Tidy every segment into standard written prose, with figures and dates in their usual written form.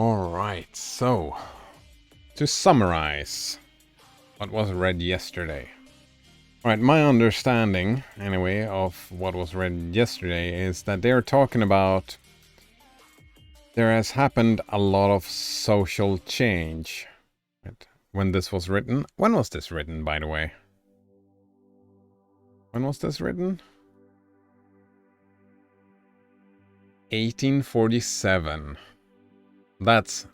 Alright, so to summarize what was read yesterday. Alright, my understanding, anyway, of what was read yesterday is that they're talking about there has happened a lot of social change. When this was written, when was this written, by the way? When was this written? 1847. That's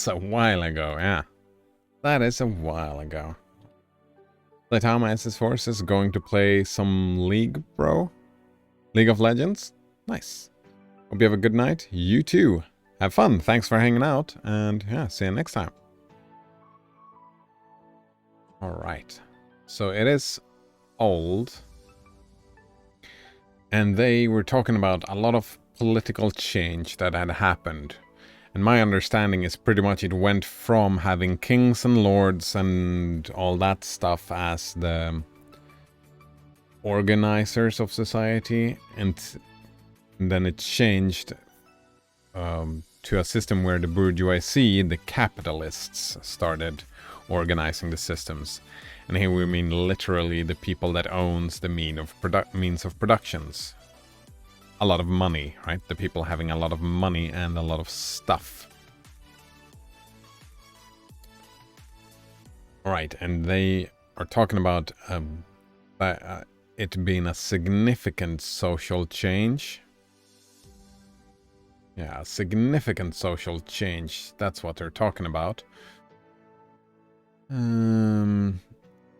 a while ago, yeah. That is a while ago. The time SS Force is going to play some League, bro. League of Legends? Nice. Hope you have a good night. You too. Have fun. Thanks for hanging out. And yeah, see you next time. Alright. So it is old. And they were talking about a lot of political change that had happened. And my understanding is pretty much it went from having kings and lords and all that stuff as the organizers of society, and then it changed to a system where the bourgeoisie, the capitalists, started organizing the systems. And here we mean literally the people that owns the means of productions. A lot of money, right? The people having a lot of money and a lot of stuff. Right, and they are talking about it being a significant social change. Yeah, a significant social change. That's what they're talking about. And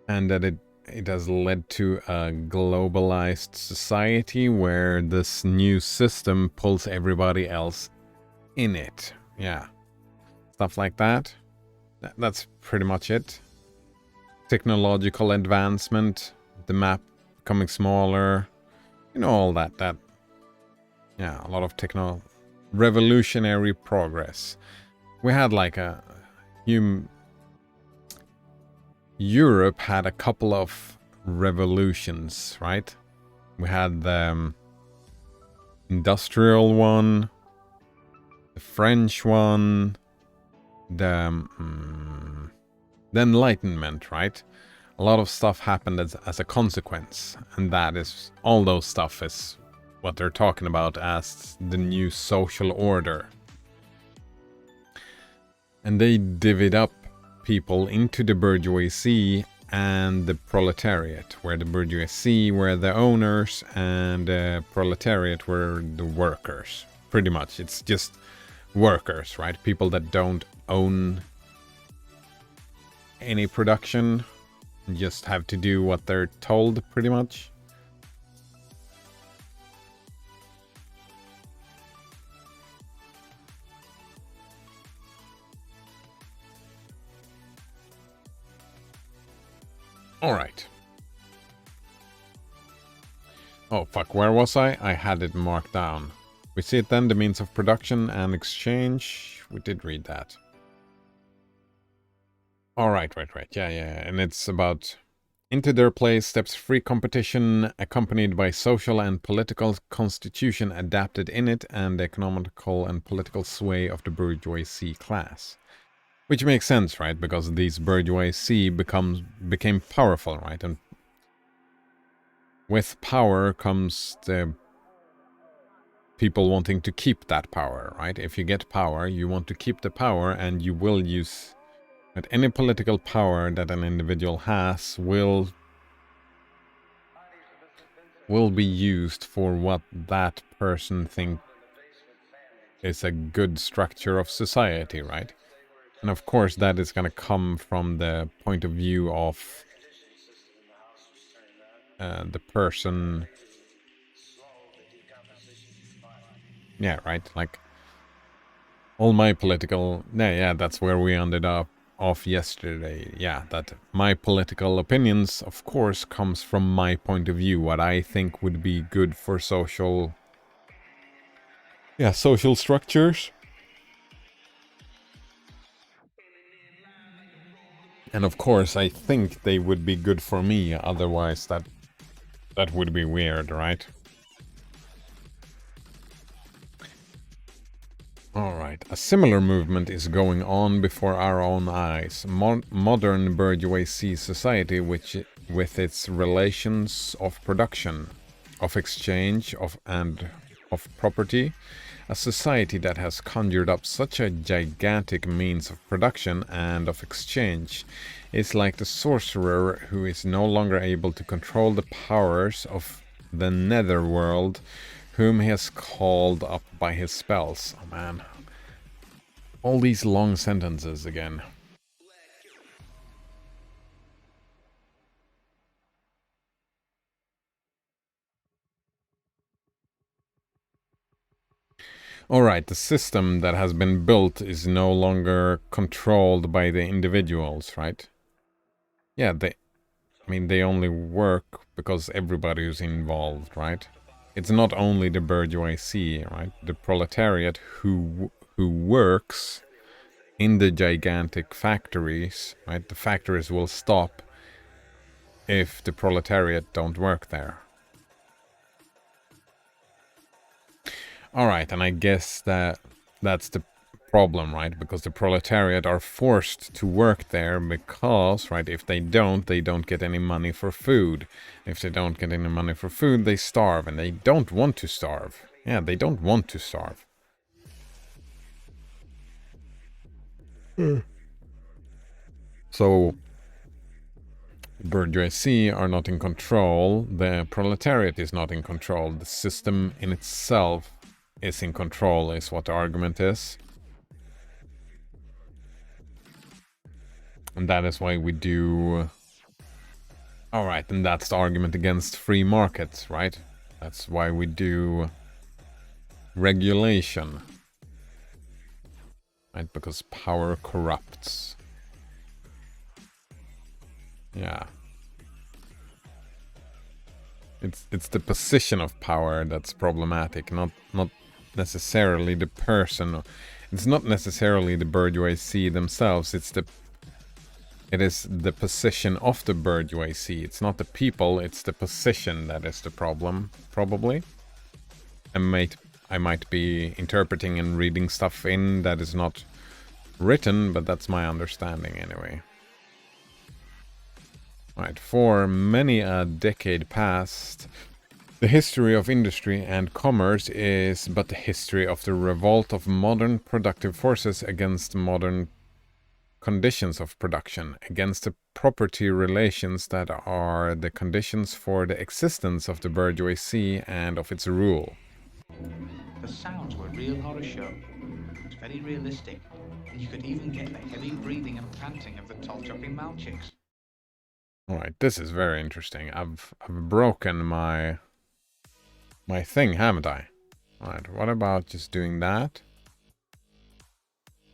that it has led to a globalized society where this new system pulls everybody else in it. Yeah. Stuff like that. That's pretty much it. Technological advancement, the map becoming smaller, you know, all that. Yeah, a lot of revolutionary progress. We had like Europe had a couple of revolutions, right? We had the industrial one, the French one, the Enlightenment, right? A lot of stuff happened as a consequence, and that is, all those stuff is what they're talking about as the new social order. And they divvied up people into the bourgeoisie and the proletariat, where the bourgeoisie were the owners and the proletariat were the workers. Pretty much, it's just workers, right? People that don't own any production, just have to do what they're told, pretty much. Alright. Oh, fuck, where was I? I had it marked down. We see it then, the means of production and exchange. We did read that. Alright, right. Yeah. And it's about into their place steps free competition accompanied by social and political constitution adapted in it and the economical and political sway of the bourgeoisie class. Which makes sense, right? Because these bourgeoisie became powerful, right? And with power comes the people wanting to keep that power, right? If you get power, you want to keep the power, and you will use that. Any political power that an individual has will be used for what that person thinks is a good structure of society, right? And of course, that is going to come from the point of view of the person. Yeah, right? Like, all my political... Yeah, that's where we ended up off yesterday. Yeah, that my political opinions, of course, comes from my point of view. What I think would be good for social... Yeah, social structures. And of course, I think they would be good for me, otherwise that would be weird, right? Alright, a similar movement is going on before our own eyes. Modern bourgeoisie society, which with its relations of production, of exchange, of property, a society that has conjured up such a gigantic means of production and of exchange, is like the sorcerer who is no longer able to control the powers of the netherworld, whom he has called up by his spells. Oh man. All these long sentences again. Alright, the system that has been built is no longer controlled by the individuals, right? Yeah, they only work because everybody is involved, right? It's not only the bourgeoisie, right? The proletariat who works in the gigantic factories, right? The factories will stop if the proletariat don't work there. Alright, and I guess that's the problem, right? Because the proletariat are forced to work there because, right, if they don't get any money for food. If they don't get any money for food, they starve, and they don't want to starve. Yeah, they don't want to starve. So, bourgeoisie are not in control, the proletariat is not in control, the system in itself is in control, is what the argument is. And that is why we do... Alright, and that's the argument against free markets, right? That's why we do regulation. Right, because power corrupts. Yeah. It's the position of power that's problematic, not necessarily the person. It's not necessarily the bourgeoisie themselves, it is the position of the bourgeoisie. It's not the people, it's the position that is the problem, probably. I might be interpreting and reading stuff in that is not written, but that's my understanding anyway. Right, for many a decade past, the history of industry and commerce is but the history of the revolt of modern productive forces against modern conditions of production, against the property relations that are the conditions for the existence of the bourgeoisie and of its rule. The sounds were a real horror show. It's very realistic, and you could even get the heavy breathing and panting of the tall-chopping malchicks. Alright, this is very interesting. I've broken my thing, haven't I? Alright, what about just doing that?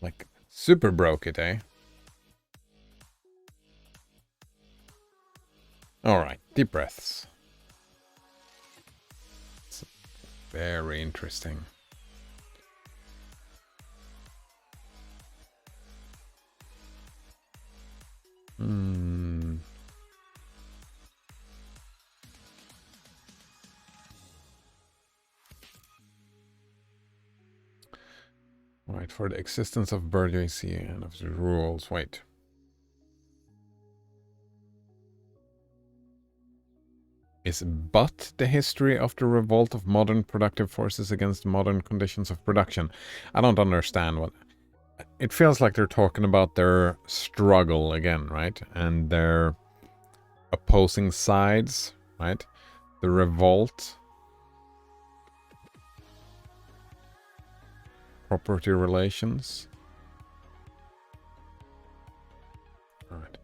Like, super broke it, eh? Alright, deep breaths. It's very interesting. Right, for the existence of bourgeoisie and of the rules. Wait. Is but the history of the revolt of modern productive forces against modern conditions of production. I don't understand what... It feels like they're talking about their struggle again, right? And their opposing sides, right? The revolt. Property relations. Right.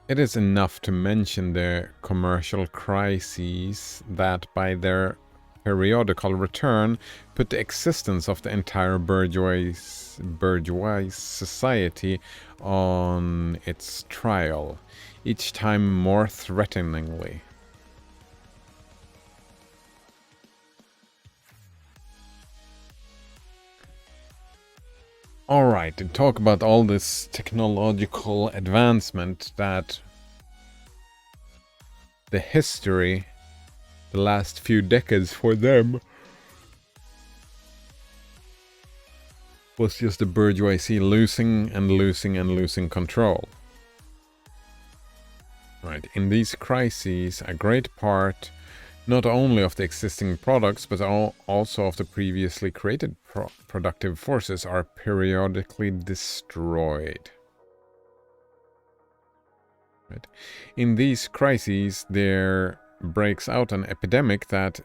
It is enough to mention the commercial crises that by their periodical return put the existence of the entire bourgeois society on its trial, each time more threateningly. Alright, and talk about all this technological advancement that the history, the last few decades for them, was just the bourgeoisie losing and losing and losing control. Right. In these crises, a great part not only of the existing products, but also of the previously created productive forces are periodically destroyed. Right. In these crises, there breaks out an epidemic that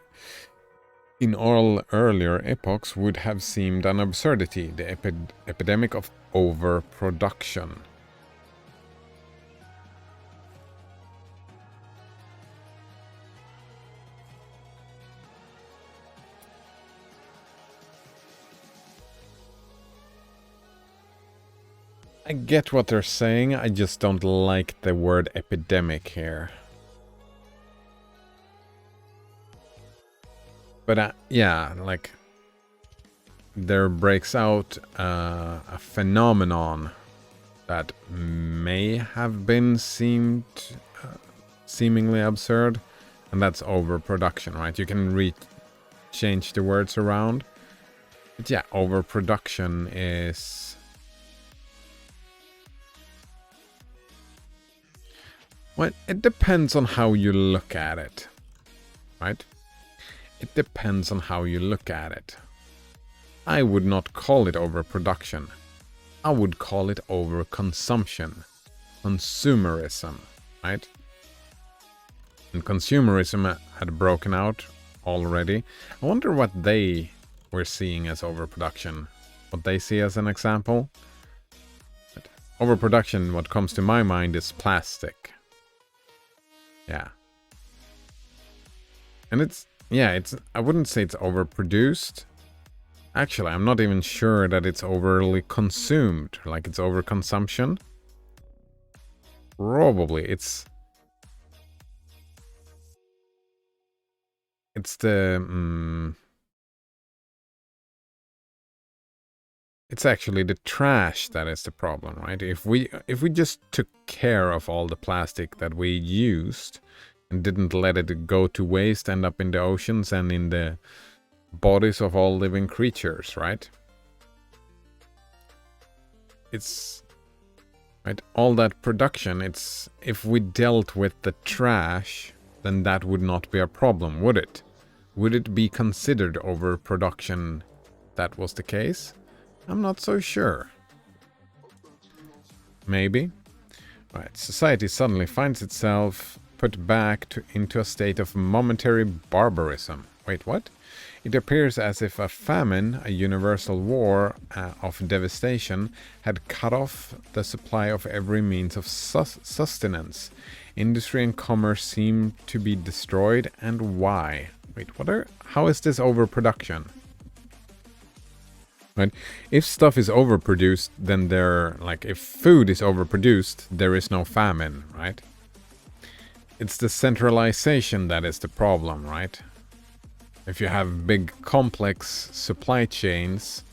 in all earlier epochs would have seemed an absurdity, the epidemic of overproduction. I get what they're saying, I just don't like the word epidemic here. But yeah, like, there breaks out a phenomenon that may have been seemingly absurd, and that's overproduction, right? You can change the words around. But yeah, overproduction is... well, it depends on how you look at it, right? It depends on how you look at it. I would not call it overproduction. I would call it overconsumption. Consumerism, right? And consumerism had broken out already. I wonder what they were seeing as overproduction. What they see as an example. But overproduction, what comes to my mind is plastic. Yeah. And I wouldn't say it's overproduced. Actually, I'm not even sure that it's overly consumed, like it's overconsumption. Probably it's it's actually the trash that is the problem, right? If we just took care of all the plastic that we used and didn't let it go to waste, end up in the oceans and in the bodies of all living creatures, right? It's right, all that production, it's if we dealt with the trash, then that would not be a problem, would it? Would it be considered overproduction if that was the case? I'm not so sure. Maybe. Right, society suddenly finds itself put back into a state of momentary barbarism. Wait, what? It appears as if a famine, a universal war of devastation, had cut off the supply of every means of sustenance. Industry and commerce seem to be destroyed, and why? Wait, how is this overproduction? Right? If stuff is overproduced, then if food is overproduced, there is no famine, right? It's the centralization that is the problem, right? If you have big complex supply chains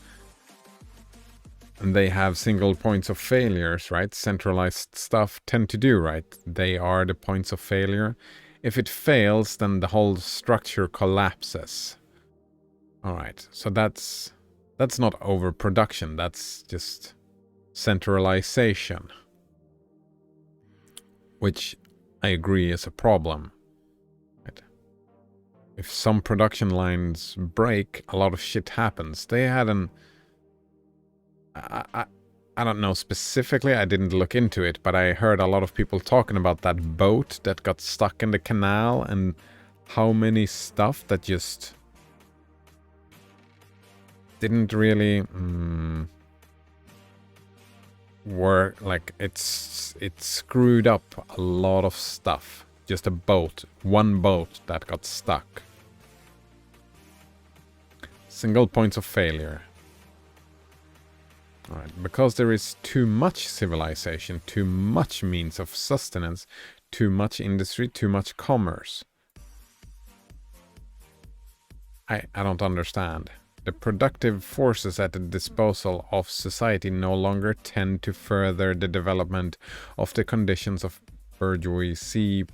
and they have single points of failures, right? Centralized stuff tend to do, right? They are the points of failure. If it fails, then the whole structure collapses. All right, so that's not overproduction, that's just centralization. Which I agree is a problem. Right? If some production lines break, a lot of shit happens. They had I don't know specifically, I didn't look into it, but I heard a lot of people talking about that boat that got stuck in the canal and how many stuff that just didn't really work. Like it screwed up a lot of stuff. Just one boat that got stuck. Single points of failure. Alright, because there is too much civilization, too much means of sustenance, too much industry, too much commerce. I don't understand. The productive forces at the disposal of society no longer tend to further the development of the conditions of bourgeoisie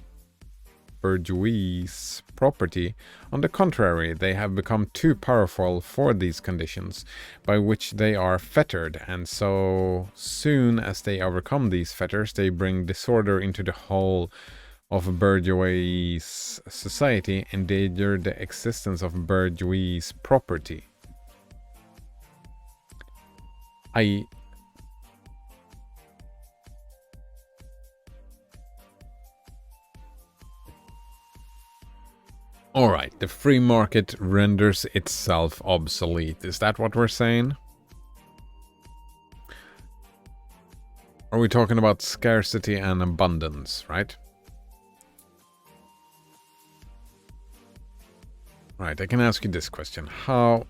bourgeois property. On the contrary, they have become too powerful for these conditions, by which they are fettered, and so soon as they overcome these fetters, they bring disorder into the whole of bourgeois society, endanger the existence of bourgeois property. Alright, the free market renders itself obsolete. Is that what we're saying? Are we talking about scarcity and abundance, right? Right, I can ask you this question. How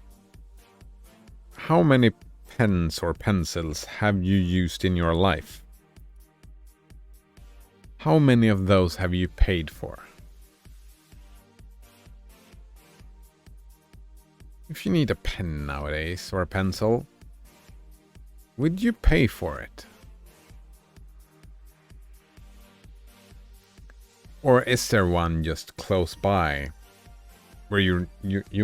many pens or pencils have you used in your life? How many of those have you paid for? If you need a pen nowadays, or a pencil, would you pay for it? Or is there one just close by, where you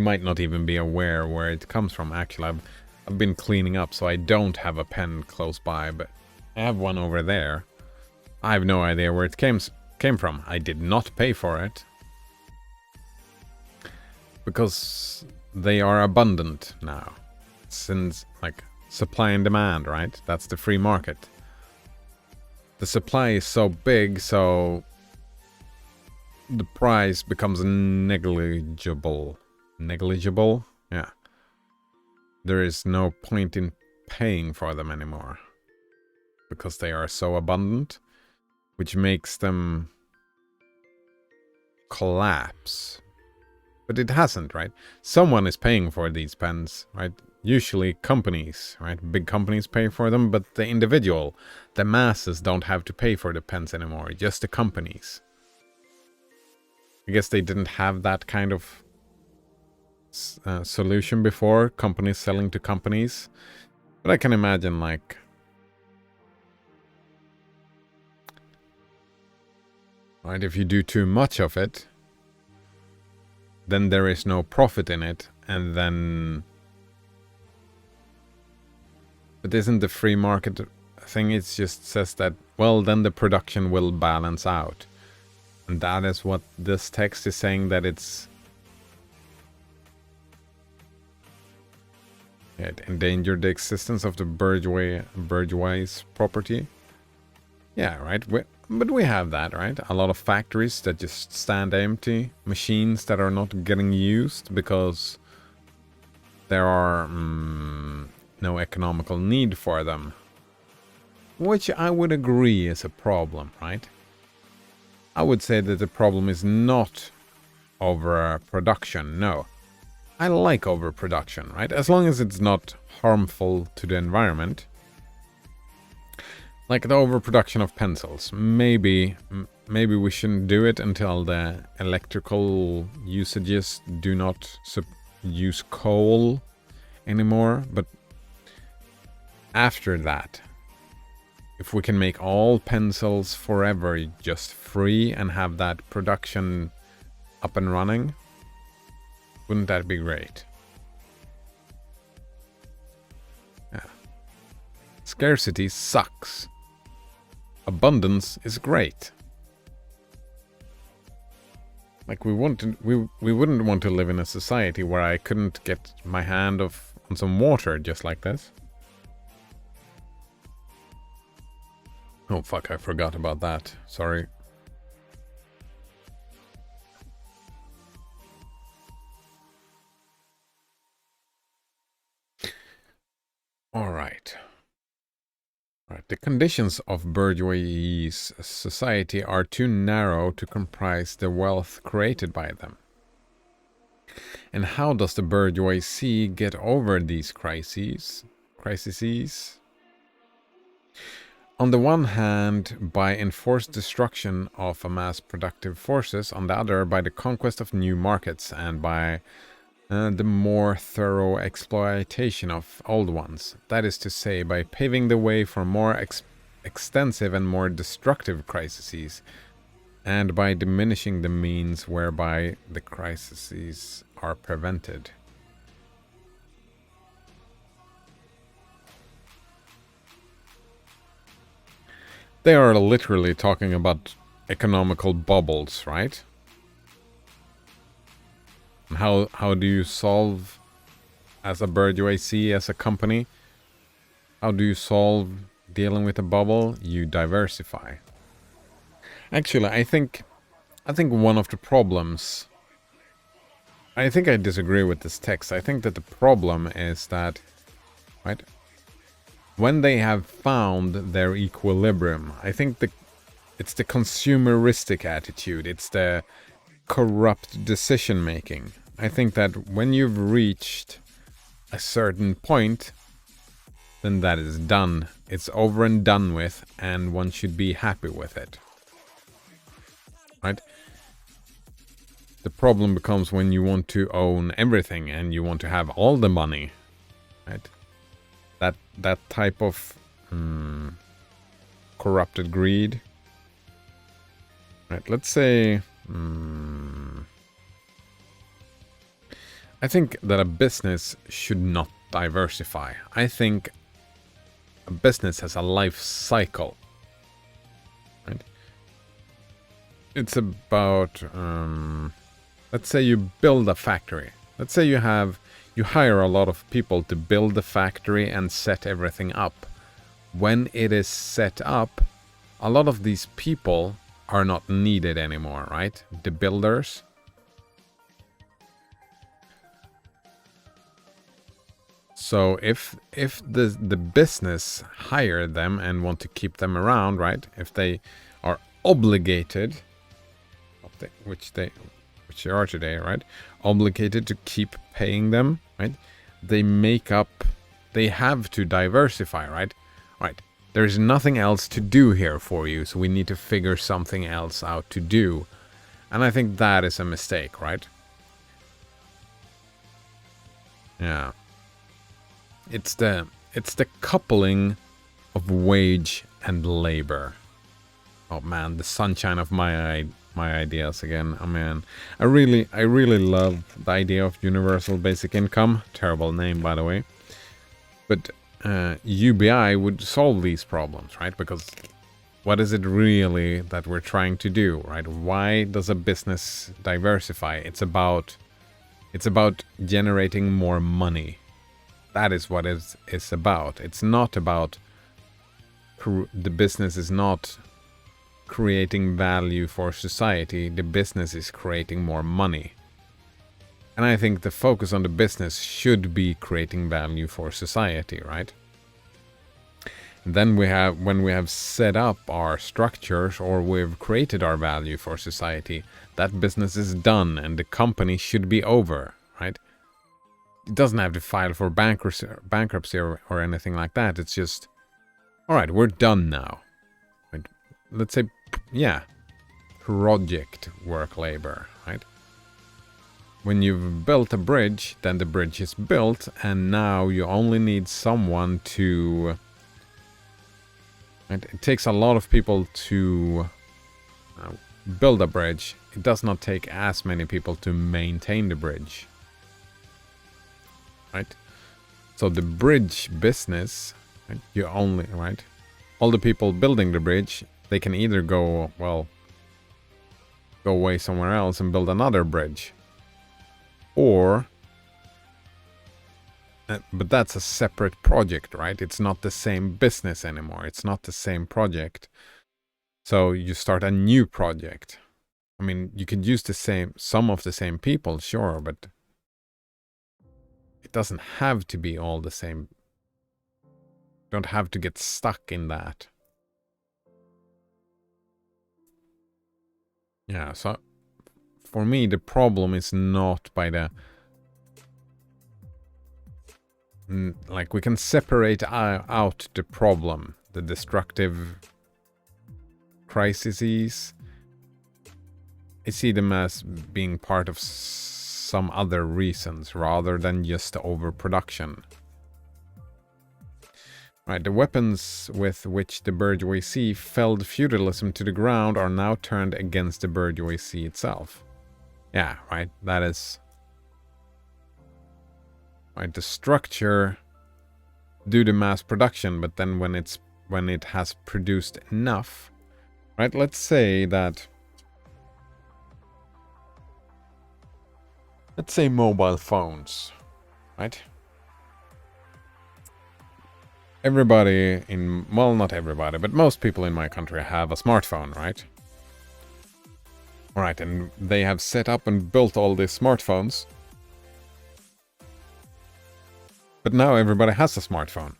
might not even be aware where it comes from? Actually, I've been cleaning up, so I don't have a pen close by, but I have one over there. I have no idea where it came from. I did not pay for it. Because they are abundant now. Since, like, supply and demand, right? That's the free market. The supply is so big, so the price becomes negligible. Negligible? Yeah. There is no point in paying for them anymore. Because they are so abundant, which makes them collapse. But it hasn't, right? Someone is paying for these pens, right? Usually companies, right? Big companies pay for them, but the individual, the masses don't have to pay for the pens anymore, just the companies. I guess they didn't have that kind of solution before, companies selling to companies. But I can imagine, like, right, if you do too much of it, then there is no profit in it, and then... But isn't the free market thing, it just says that, well, then the production will balance out. And that is what this text is saying, that it's... It endangered the existence of the bourgeois property. Yeah, right? But we have that, right? A lot of factories that just stand empty. Machines that are not getting used because there are no economical need for them. Which I would agree is a problem, right? I would say that the problem is not overproduction, no. I like overproduction, right? As long as it's not harmful to the environment. Like the overproduction of pencils. Maybe we shouldn't do it until the electrical usages do not use coal anymore. But after that, if we can make all pencils forever just free and have that production up and running, wouldn't that be great? Yeah. Scarcity sucks. Abundance is great. Like we wouldn't want to live in a society where I couldn't get my hand on some water just like this. Oh fuck, I forgot about that. Sorry. All right. Right. The conditions of bourgeois society are too narrow to comprise the wealth created by them. And how does the bourgeoisie get over these crises? On the one hand, by enforced destruction of mass productive forces, on the other, by the conquest of new markets, and by the more thorough exploitation of old ones. That is to say, by paving the way for more extensive and more destructive crises, and by diminishing the means whereby the crises are prevented. They are literally talking about economical bubbles, right? And how do you solve, as a bourgeoisie, as a company, how do you solve dealing with a bubble? You diversify. Actually, I think one of the problems, I think I disagree with this text. I think that the problem is that, right, when they have found their equilibrium, I think it's the consumeristic attitude, it's the corrupt decision making. I think that when you've reached a certain point, then that is done. It's over and done with, and one should be happy with it. Right? The problem becomes when you want to own everything and you want to have all the money. Right? That type of corrupted greed. Right? Let's say I think that a business should not diversify. I think a business has a life cycle. Right? It's about, let's say you build a factory. Let's say you hire a lot of people to build the factory and set everything up. When it is set up, a lot of these people are not needed anymore, right? The builders. So if the business hire them and want to keep them around, right? If they are obligated, which they are today, right? Obligated to keep paying them, right? They have to diversify, right? Right. There's nothing else to do here for you, so we need to figure something else out to do. And I think that is a mistake, right? Yeah. It's the coupling of wage and labor. Oh man, the sunshine of my ideas again. Oh man, I really love the idea of universal basic income. Terrible name, by the way. But UBI would solve these problems, right? Because what is it really that we're trying to do, right? Why does a business diversify? It's about generating more money. That is what it's about. It's not about the business is not creating value for society. The business is creating more money. And I think the focus on the business should be creating value for society, right? And then when we have set up our structures or we've created our value for society, that business is done and the company should be over, right? It doesn't have to file for bankruptcy or anything like that. It's just, all right, we're done now. Like, let's say, yeah, project work labor, right? When you've built a bridge, then the bridge is built, and now you only need someone to... Right? It takes a lot of people to build a bridge. It does not take as many people to maintain the bridge. Right? So the bridge business, right, right? All the people building the bridge, they can either go away somewhere else and build another bridge. Or, but that's a separate project, right? It's not the same business anymore. It's not the same project. So you start a new project. I mean, you could use some of the same people, sure, but it doesn't have to be all the same. You don't have to get stuck in that. Yeah, so for me, the problem is not by the... Like, we can separate out the problem, the destructive crises. I see them as being part of some other reasons rather than just overproduction. Right, the weapons with which the bourgeoisie felled feudalism to the ground are now turned against the bourgeoisie itself. Yeah, right, that is... Right, the structure due to mass production, but then when it has produced enough, right, let's say mobile phones, right? Everybody in, well, not everybody, but most people in my country have a smartphone, right? Right, and they have set up and built all these smartphones. But now everybody has a smartphone.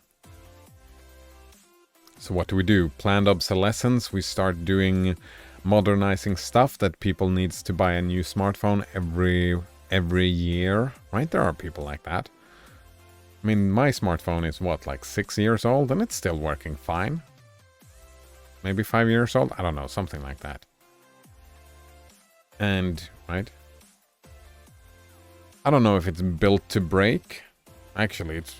So what do? Planned obsolescence. We start doing modernizing stuff that people needs to buy a new smartphone every year, right? There are people like that. I mean, my smartphone is what, like 6 years old, and it's still working fine. Maybe 5 years old? I don't know, something like that. And, right? I don't know if it's built to break. Actually, it's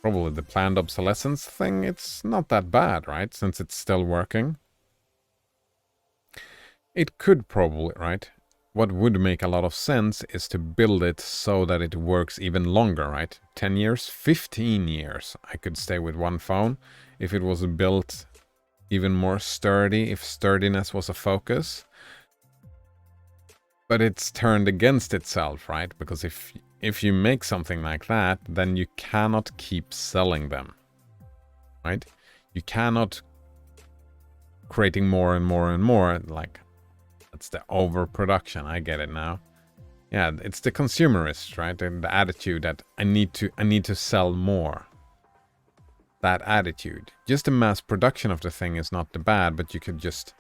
probably the planned obsolescence thing. It's not that bad, right? Since it's still working. It could probably, right? What would make a lot of sense is to build it so that it works even longer, right? 10 years, 15 years. I could stay with one phone if it was built even more sturdy, if sturdiness was a focus. But it's turned against itself, right? Because if you make something like that, then you cannot keep selling them, right? You cannot creating more and more and more, like, that's the overproduction. I get it now. Yeah, it's the consumerist, right? And the attitude that I need to sell more. That attitude. Just the mass production of the thing is not the bad, but you could just...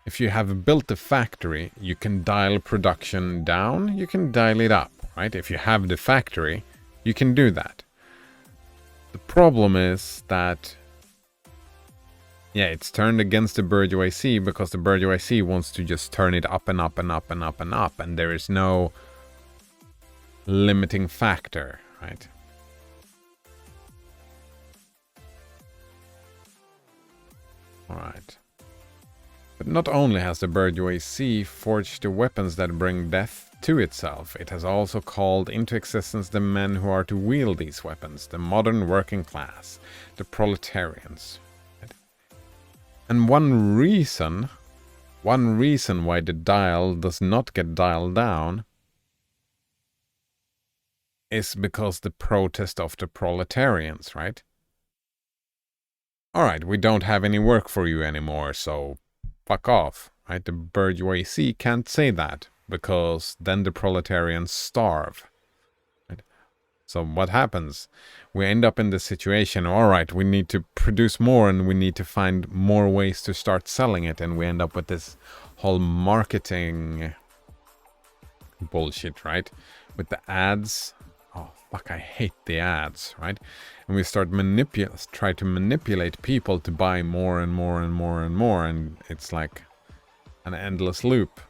If you have built a factory, you can dial production down, you can dial it up, right? If you have the factory, you can do that. The problem is that... Yeah, it's turned against the bourgeoisie because the bourgeoisie wants to just turn it up and up and up and up and up, and there is no limiting factor, right? Alright. But not only has the bourgeoisie forged the weapons that bring death to itself, it has also called into existence the men who are to wield these weapons, the modern working class, the proletarians. And one reason why the dial does not get dialed down is because the protest of the proletarians, right? Alright, we don't have any work for you anymore, so fuck off, right? The bourgeoisie can't say that, because then the proletarians starve. Right? So what happens? We end up in the situation, alright, we need to produce more and we need to find more ways to start selling it, and we end up with this whole marketing bullshit, right? With the ads. Oh, fuck, I hate the ads, right? And we start try to manipulate people to buy more and more and more and more, and it's like an endless loop.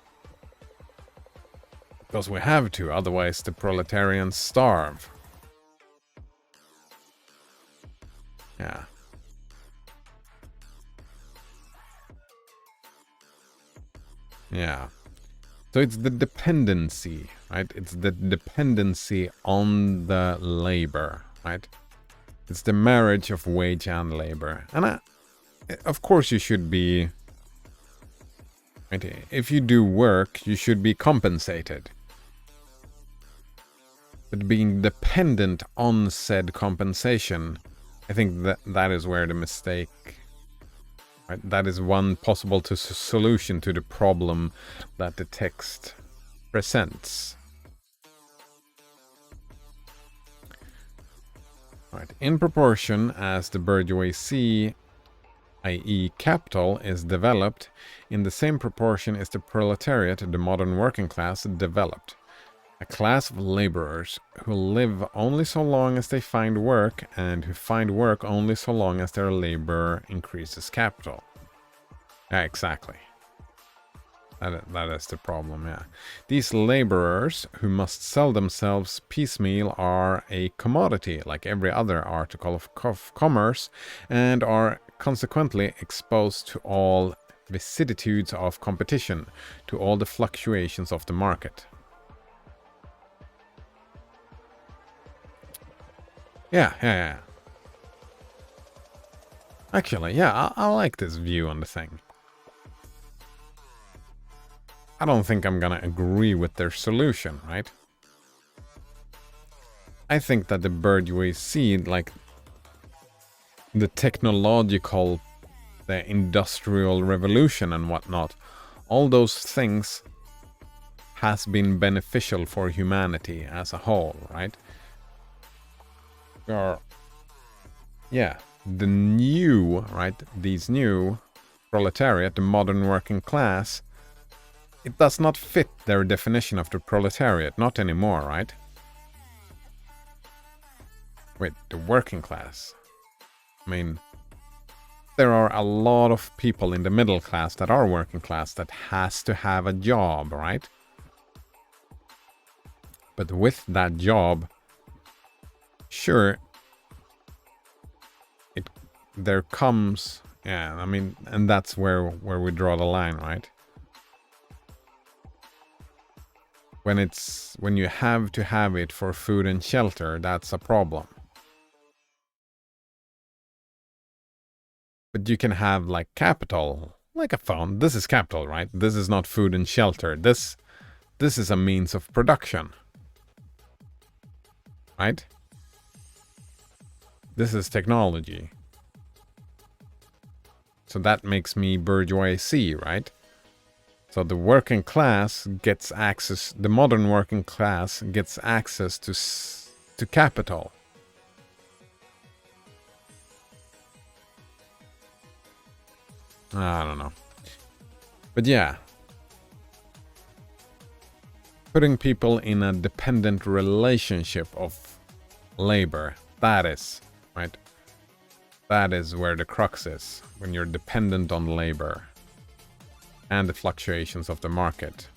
Because we have to, otherwise the proletarians starve. Yeah. Yeah. So it's the dependency, right? It's the dependency on the labor, right? It's the marriage of wage and labor. And of course you should be... Right? If you do work, you should be compensated. But being dependent on said compensation, I think that is where the mistake... Right? That is one possible solution to the problem that the text presents. Right. In proportion as the bourgeoisie, i.e. capital, is developed, in the same proportion is the proletariat, the modern working class, developed. A class of laborers who live only so long as they find work, and who find work only so long as their labor increases capital. Yeah, exactly. That is the problem, yeah. These laborers who must sell themselves piecemeal are a commodity like every other article of commerce and are consequently exposed to all vicissitudes of competition, to all the fluctuations of the market. Yeah. Actually, yeah, I like this view on the thing. I don't think I'm gonna agree with their solution, right? I think that the bourgeoisie, like the technological, the industrial revolution and whatnot, all those things has been beneficial for humanity as a whole, right? Yeah, the new, right, these new proletariat, the modern working class, it does not fit their definition of the proletariat, not anymore, right? Wait, the working class? I mean, there are a lot of people in the middle class that are working class that has to have a job, right? But with that job, sure, there comes, yeah, I mean, and that's where we draw the line, right? When you have to have it for food and shelter, that's a problem. But you can have like capital, like a phone. This is capital, right? This is not food and shelter. This is a means of production, right? This is technology. So that makes me bourgeoisie, right? So the working class gets access, the modern working class gets access to capital. I don't know. But yeah. Putting people in a dependent relationship of labor, that is, right? That is where the crux is, when you're dependent on labor and the fluctuations of the market.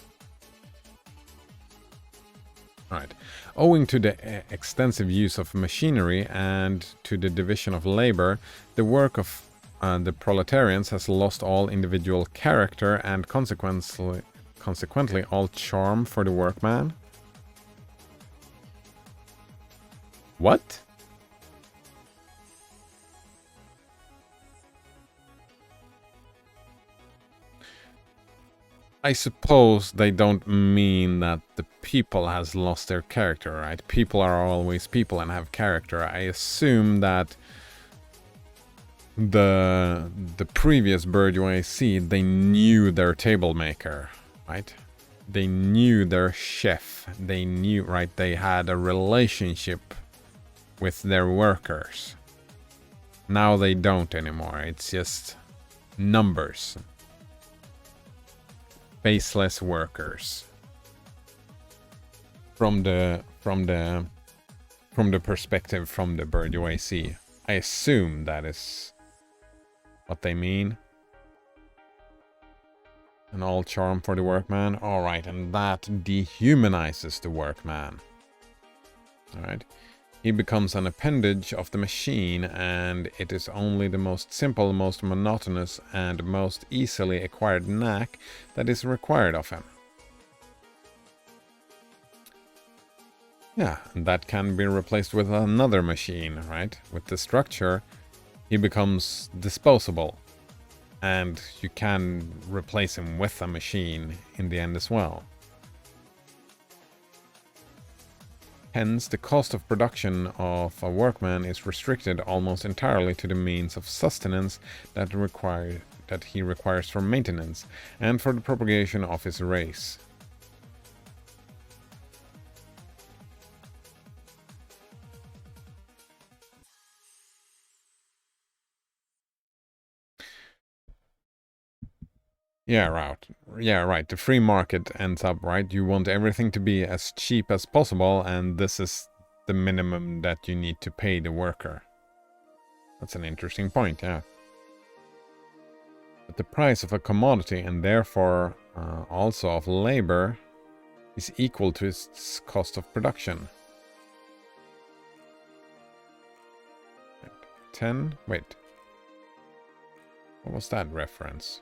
Right. Owing to the extensive use of machinery and to the division of labor, the work of the proletarians has lost all individual character and consequently all charm for the workman. What? I suppose they don't mean that the people has lost their character, right? People are always people and have character. I assume that the previous bourgeoisie, they knew their table maker, right? They knew their chef. They knew, right? They had a relationship with their workers. Now they don't anymore. It's just numbers. Faceless workers. From the perspective from the bourgeoisie. I assume that is what they mean. And all charm for the workman. Alright, and that dehumanizes the workman. Alright. He becomes an appendage of the machine, and it is only the most simple, most monotonous, and most easily acquired knack that is required of him. Yeah, and that can be replaced with another machine, right? With the structure, he becomes disposable, and you can replace him with a machine in the end as well. Hence, the cost of production of a workman is restricted almost entirely to the means of sustenance that he requires for maintenance and for the propagation of his race. Yeah, right. Yeah, right. The free market ends up, right? You want everything to be as cheap as possible, and this is the minimum that you need to pay the worker. That's an interesting point, yeah. But the price of a commodity, and therefore also of labor is equal to its cost of production. 10, wait. What was that reference?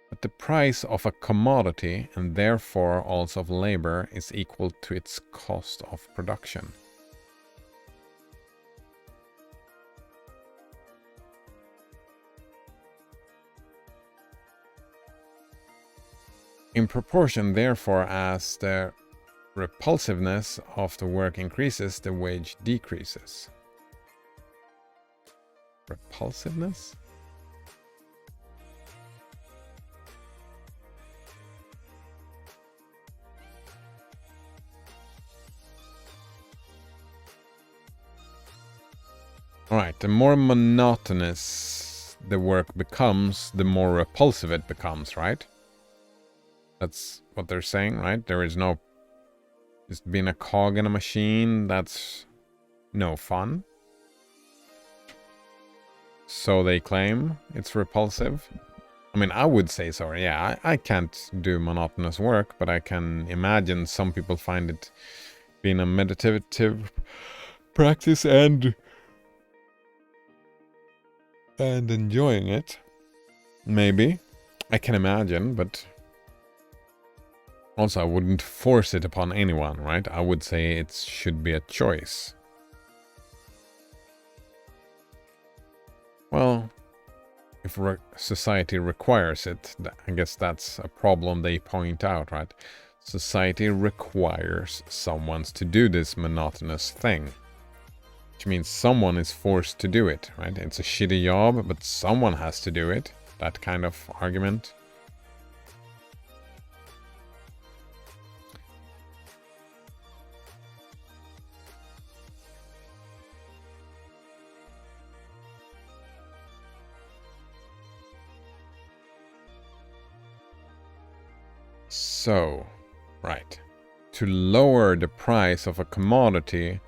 But the price of a commodity, and therefore also of labor, is equal to its cost of production. In proportion, therefore, as the repulsiveness of the work increases, the wage decreases. Repulsiveness? Alright, the more monotonous the work becomes, the more repulsive it becomes, right? That's what they're saying, right? There is no... Just being a cog in a machine, that's no fun. So they claim it's repulsive. I mean, I would say so. Yeah, I can't do monotonous work, but I can imagine some people find it being a meditative practice and enjoying it. Maybe. I can imagine, but also I wouldn't force it upon anyone, right? I would say it should be a choice. Well, if society requires it, I guess that's a problem they point out, right? Society requires someone to do this monotonous thing. Which means someone is forced to do it, right? It's a shitty job, but someone has to do it. That kind of argument. So, right. To lower the price of a commodity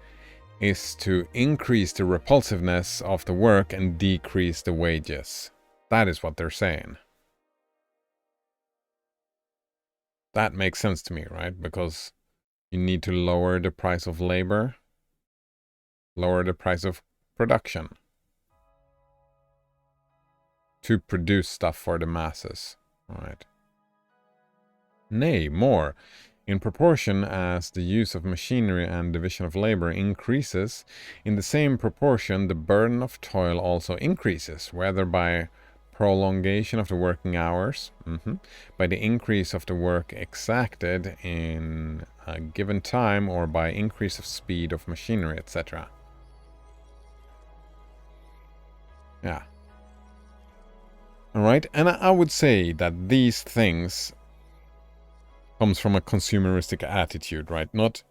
is to increase the repulsiveness of the work and decrease the wages. That is what they're saying. That makes sense to me, right? Because you need to lower the price of labor, lower the price of production to produce stuff for the masses. All right. Nay, more. In proportion as the use of machinery and division of labor increases, in the same proportion the burden of toil also increases, whether by prolongation of the working hours, by the increase of the work exacted in a given time, or by increase of speed of machinery, etc. Yeah. Alright, and I would say that these things comes from a consumeristic attitude, right? Not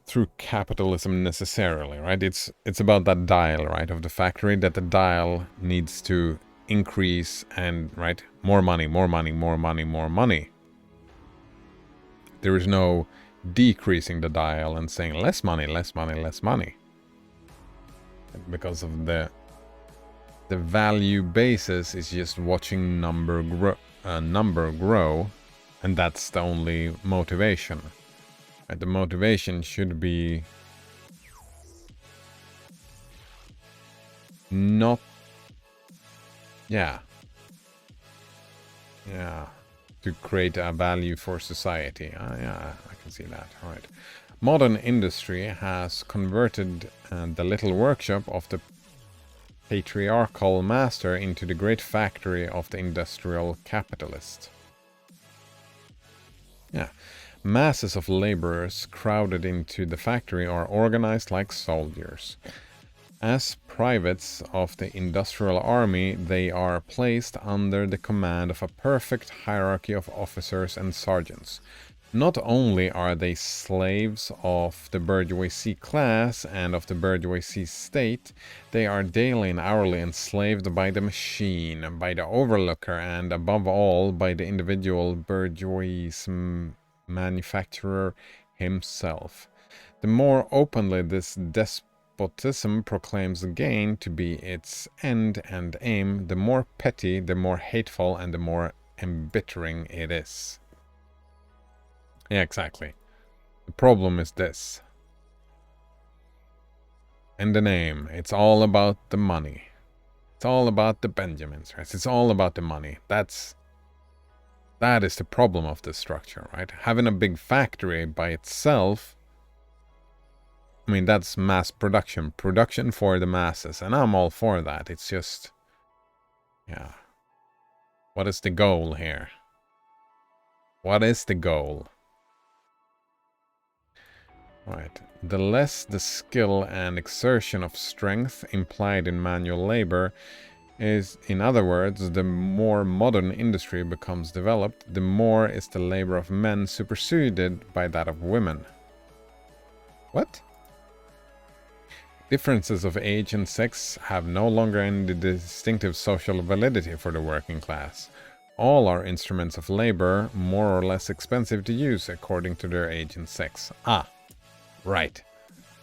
through capitalism necessarily, right? It's about that dial, right, of the factory, that the dial needs to increase and, right, more money, more money, more money, more money. There is no decreasing the dial and saying less money, less money, less money. Because of the value basis is just watching number grow. And that's the only motivation. And the motivation should be not... Yeah. To create a value for society. Yeah, I can see that. All right. Modern industry has converted the little workshop of the patriarchal master into the great factory of the industrial capitalist. Yeah, masses of laborers crowded into the factory are organized like soldiers. As privates of the industrial army, they are placed under the command of a perfect hierarchy of officers and sergeants. Not only are they slaves of the bourgeoisie class and of the bourgeoisie state, they are daily and hourly enslaved by the machine, by the overlooker, and above all by the individual bourgeois manufacturer himself. The more openly this despotism proclaims gain to be its end and aim, the more petty, the more hateful, and the more embittering it is. Yeah, exactly. The problem is this. In the name, it's all about the money. It's all about the Benjamins, right? It's all about the money. That is the problem of this structure, right? Having a big factory by itself, I mean, that's mass production. Production for the masses. And I'm all for that. It's just, yeah. What is the goal here? What is the goal? Right. The less the skill and exertion of strength implied in manual labor is, in other words, the more modern industry becomes developed, the more is the labor of men superseded by that of women. What? Differences of age and sex have no longer any distinctive social validity for the working class. All are instruments of labor, more or less expensive to use according to their age and sex. Ah, right.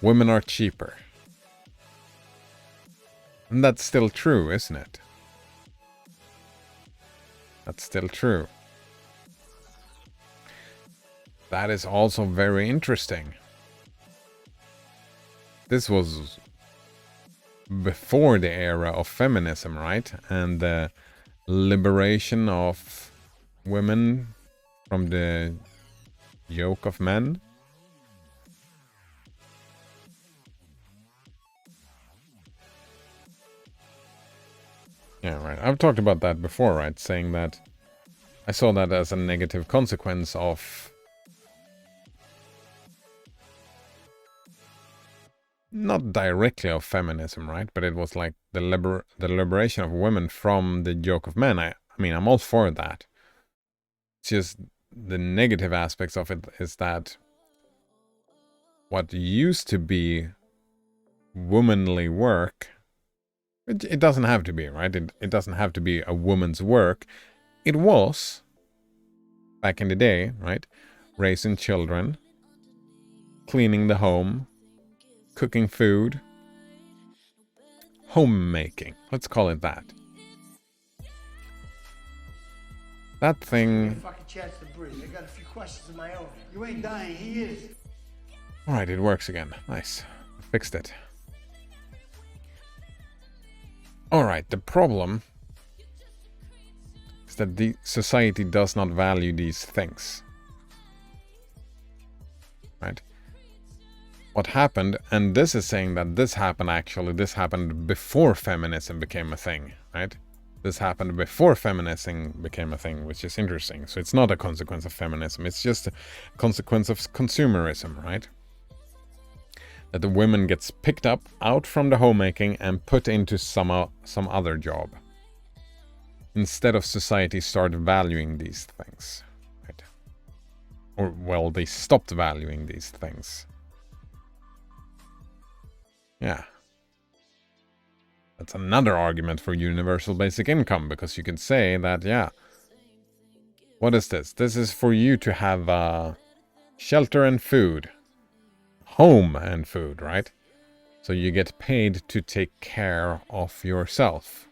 Women are cheaper. And that's still true, isn't it? That's still true. That is also very interesting. This was before the era of feminism, right? And the liberation of women from the yoke of men. Yeah, right. I've talked about that before, right? Saying that I saw that as a negative consequence of not directly of feminism, right? But it was like the liberation of women from the yoke of men. I mean, I'm all for that. It's just the negative aspects of it is that what used to be womanly work, it doesn't have to be, right? It doesn't have to be a woman's work. It was, back in the day, right? Raising children, cleaning the home, cooking food, homemaking. Let's call it that. That thing. Fucking chance to breathe. I got a few questions of my own. You ain't dying. He is. All right, it works again. Nice. I fixed it. All right. The problem is that the society does not value these things. Right? What happened, and this is saying that this happened before feminism became a thing, right? This happened before feminism became a thing, which is interesting. So it's not a consequence of feminism, it's just a consequence of consumerism, right? That the women gets picked up out from the homemaking and put into some other job. Instead of society start valuing these things, right? Or, well, they stopped valuing these things. Yeah. That's another argument for universal basic income, because you could say that, yeah, what is this? This is for you to have shelter and food. Home and food, right? So you get paid to take care of yourself.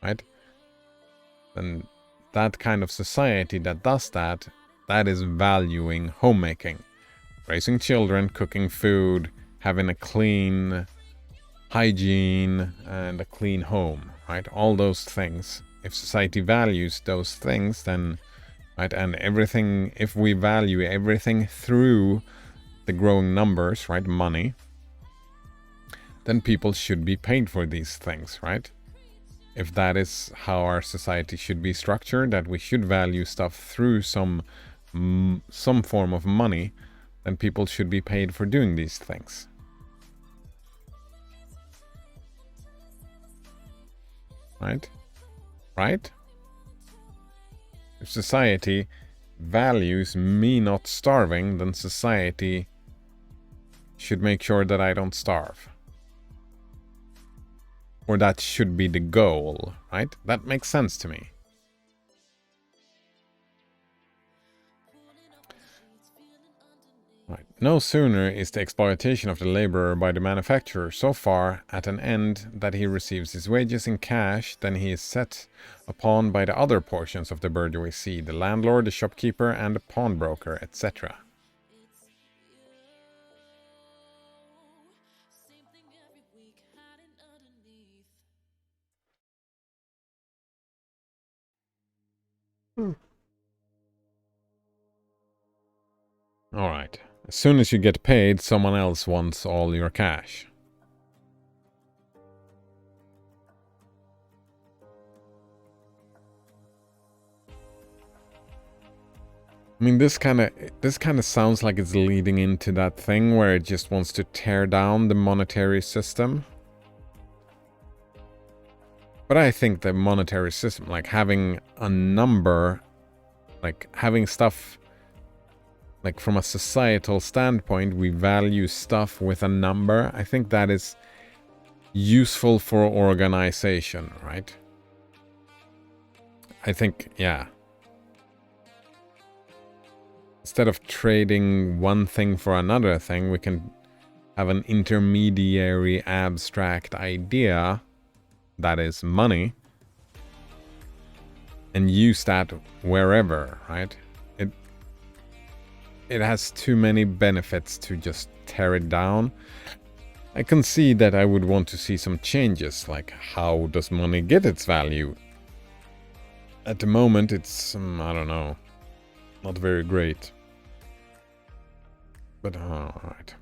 Right? And that kind of society that does that, that is valuing homemaking. Raising children, cooking food, having a clean hygiene and a clean home, right? All those things. If society values those things, then, right, and everything, if we value everything through the growing numbers, right, money, then people should be paid for these things, right? If that is how our society should be structured, that we should value stuff through some form of money, then people should be paid for doing these things. Right? Right? If society values me not starving, then society should make sure that I don't starve. Or that should be the goal, right? That makes sense to me. Right. no sooner is the exploitation of the laborer by the manufacturer so far at an end that he receives his wages in cash than he is set upon by the other portions of the bourgeoisie, the landlord, the shopkeeper, and the pawnbroker, etc. Alright. As soon as you get paid, someone else wants all your cash. I mean, this kind of sounds like it's leading into that thing where it just wants to tear down the monetary system. But I think the monetary system, like having a number, like having stuff, like from a societal standpoint, we value stuff with a number. I think that is useful for organization, right? I think, yeah. Instead of trading one thing for another thing, we can have an intermediary abstract idea, that is money, and use that wherever, right? It has too many benefits to just tear it down. I can see that I would want to see some changes, like how does money get its value? At the moment, it's, I don't know, not very great. But, alright.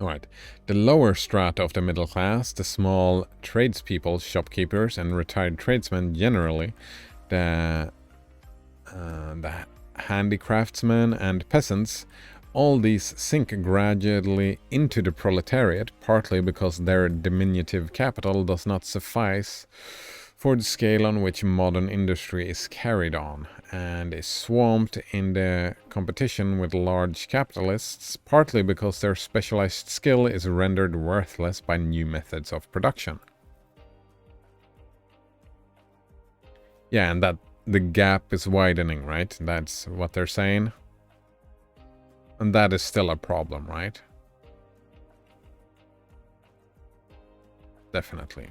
Alright. The lower strata of the middle class, the small tradespeople, shopkeepers, and retired tradesmen generally, the handicraftsmen and peasants, all these sink gradually into the proletariat, partly because their diminutive capital does not suffice for the scale on which modern industry is carried on, and is swamped in the competition with large capitalists, partly because their specialized skill is rendered worthless by new methods of production. Yeah, and that the gap is widening, right? That's what they're saying. And that is still a problem, right? Definitely.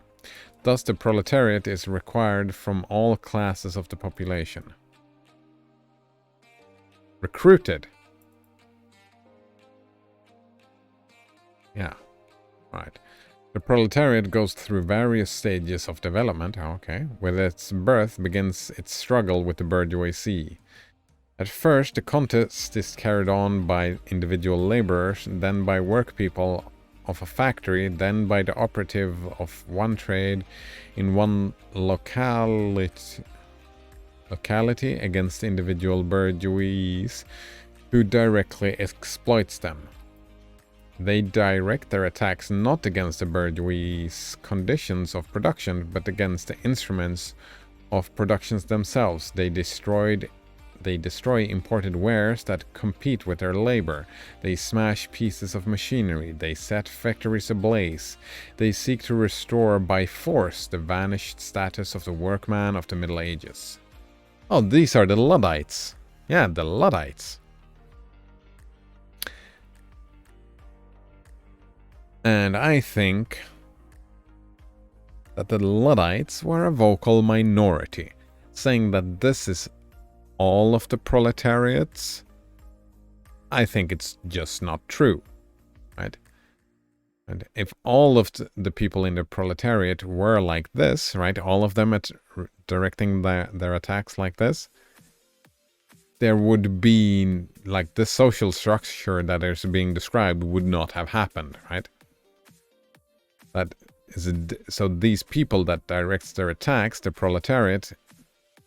Thus, the proletariat is required from all classes of the population. Recruited. Yeah, right. The proletariat goes through various stages of development, okay. With its birth begins its struggle with the bourgeoisie. At first, the contest is carried on by individual laborers, then by workpeople of a factory, then by the operative of one trade in one locality against individual bourgeois who directly exploits them. They direct their attacks not against the bourgeois' conditions of production, but against the instruments of production themselves. They destroy imported wares that compete with their labor. They smash pieces of machinery. They set factories ablaze. They seek to restore by force the vanished status of the workman of the Middle Ages. Oh, these are the Luddites. Yeah, the Luddites. And I think that the Luddites were a vocal minority, saying that this is all of the proletariats. I think it's just not true, right? And if all of the people in the proletariat were like this, right, all of them directing their attacks like this, there would be, like, the social structure that is being described would not have happened, right? That is so these people that directs their attacks, the proletariat,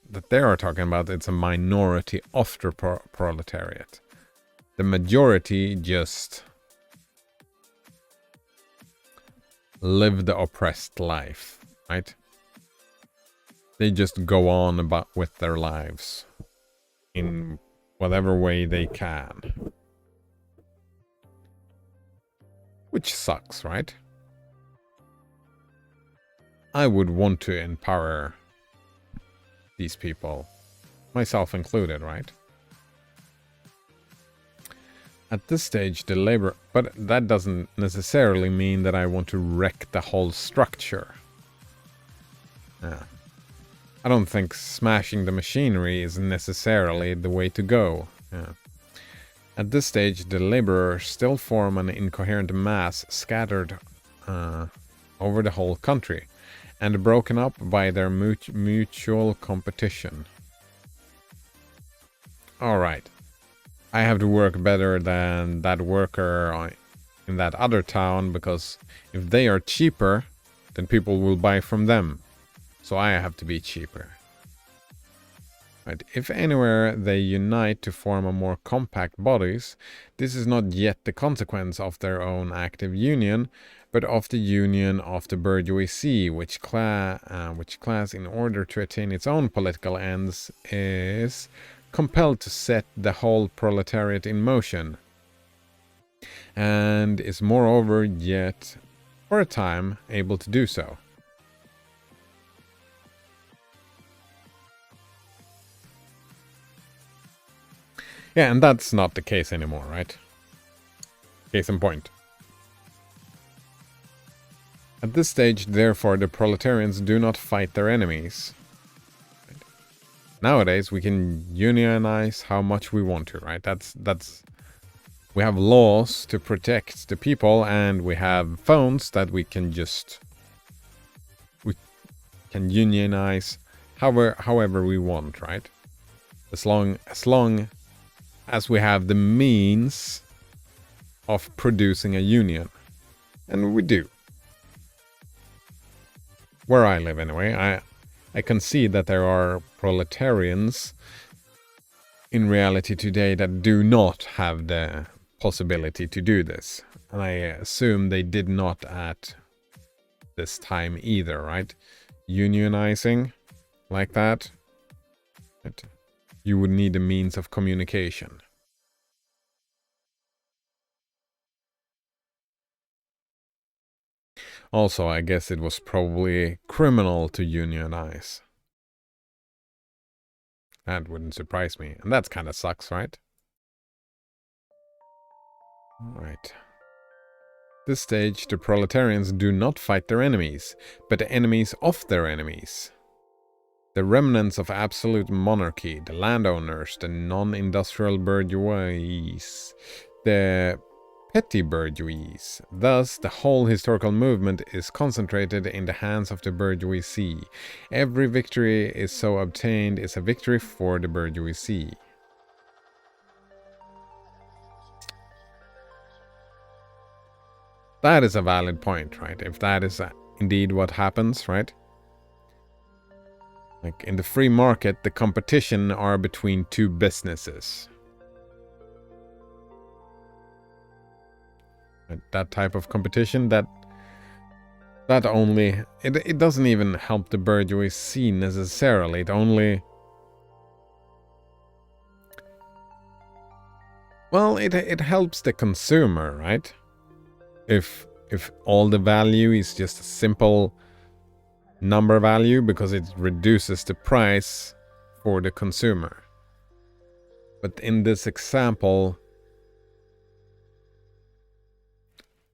that they are talking about, it's a minority of the proletariat. The majority just live the oppressed life, right? They just go on about with their lives in whatever way they can. Which sucks, right? I would want to empower these people, myself included, right? At this stage, the labor... But that doesn't necessarily mean that I want to wreck the whole structure. I don't think smashing the machinery is necessarily the way to go. At this stage, the laborers still form an incoherent mass scattered over the whole country and broken up by their mutual competition. Alright. I have to work better than that worker in that other town, because if they are cheaper, then people will buy from them. So I have to be cheaper. Right. If anywhere they unite to form a more compact bodies, this is not yet the consequence of their own active union, but of the union of the bourgeoisie, which class, in order to attain its own political ends, is compelled to set the whole proletariat in motion, and is moreover yet, for a time, able to do so. Yeah, and that's not the case anymore, right? Case in point. At this stage, therefore, the proletarians do not fight their enemies. Nowadays, we can unionize how much we want to, right? We have laws to protect the people, and we have phones that we can unionize however we want, right? As long as we have the means of producing a union. And we do. Where I live anyway, I can see that there are proletarians in reality today that do not have the possibility to do this. And I assume they did not at this time either, right? Unionizing like that, you would need a means of communication. Also, I guess it was probably criminal to unionize. That wouldn't surprise me. And that kind of sucks, right? Alright. This stage, the proletarians do not fight their enemies, but the enemies of their enemies. The remnants of absolute monarchy, the landowners, the non-industrial bourgeois, the petty bourgeois. Thus, the whole historical movement is concentrated in the hands of the bourgeoisie. Every victory is so obtained is a victory for the bourgeoisie. That is a valid point, right? If that is indeed what happens, right? Like in the free market, the competition are between two businesses. That type of competition, that only... It doesn't even help the bourgeoisie necessarily. It only... Well, it helps the consumer, right? If all the value is just a simple number value, because it reduces the price for the consumer. But in this example,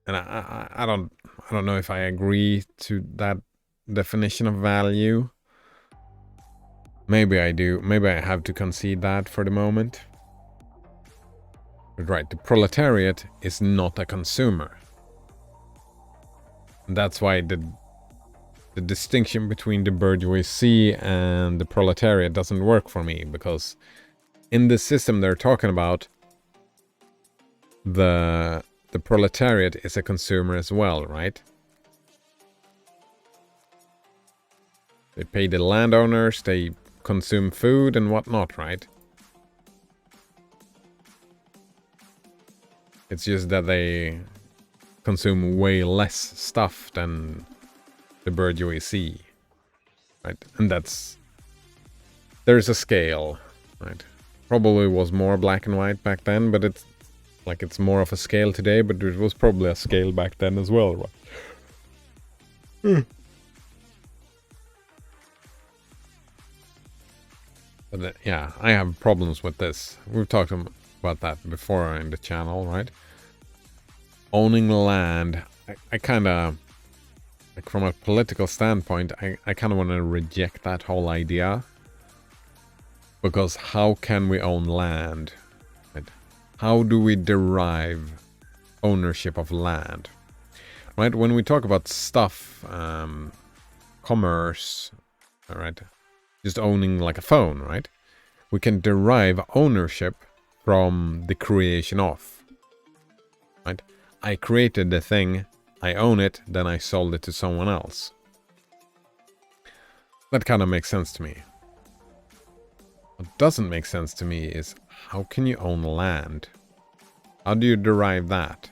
and I don't know if I agree to that definition of value. Maybe I do. Maybe I have to concede that for the moment. But right, the proletariat is not a consumer. And that's why the distinction between the bourgeoisie and the proletariat doesn't work for me, because in the system they're talking about, the proletariat is a consumer as well, right? They pay the landowners, they consume food and whatnot, right? It's just that they consume way less stuff than the bourgeoisie, right? And there's a scale, right? Probably was more black and white back then, but it's more of a scale today, but it was probably a scale back then as well, right? But yeah, I have problems with this. We've talked about that before in the channel, right? Owning land, I kind of, like from a political standpoint, I kind of want to reject that whole idea. Because how can we own land? Right? How do we derive ownership of land? Right? When we talk about stuff, commerce, all right, just owning like a phone, right? We can derive ownership from the creation of, right? I created the thing, I own it, then I sold it to someone else. That kind of makes sense to me. What doesn't make sense to me is, how can you own land? How do you derive that?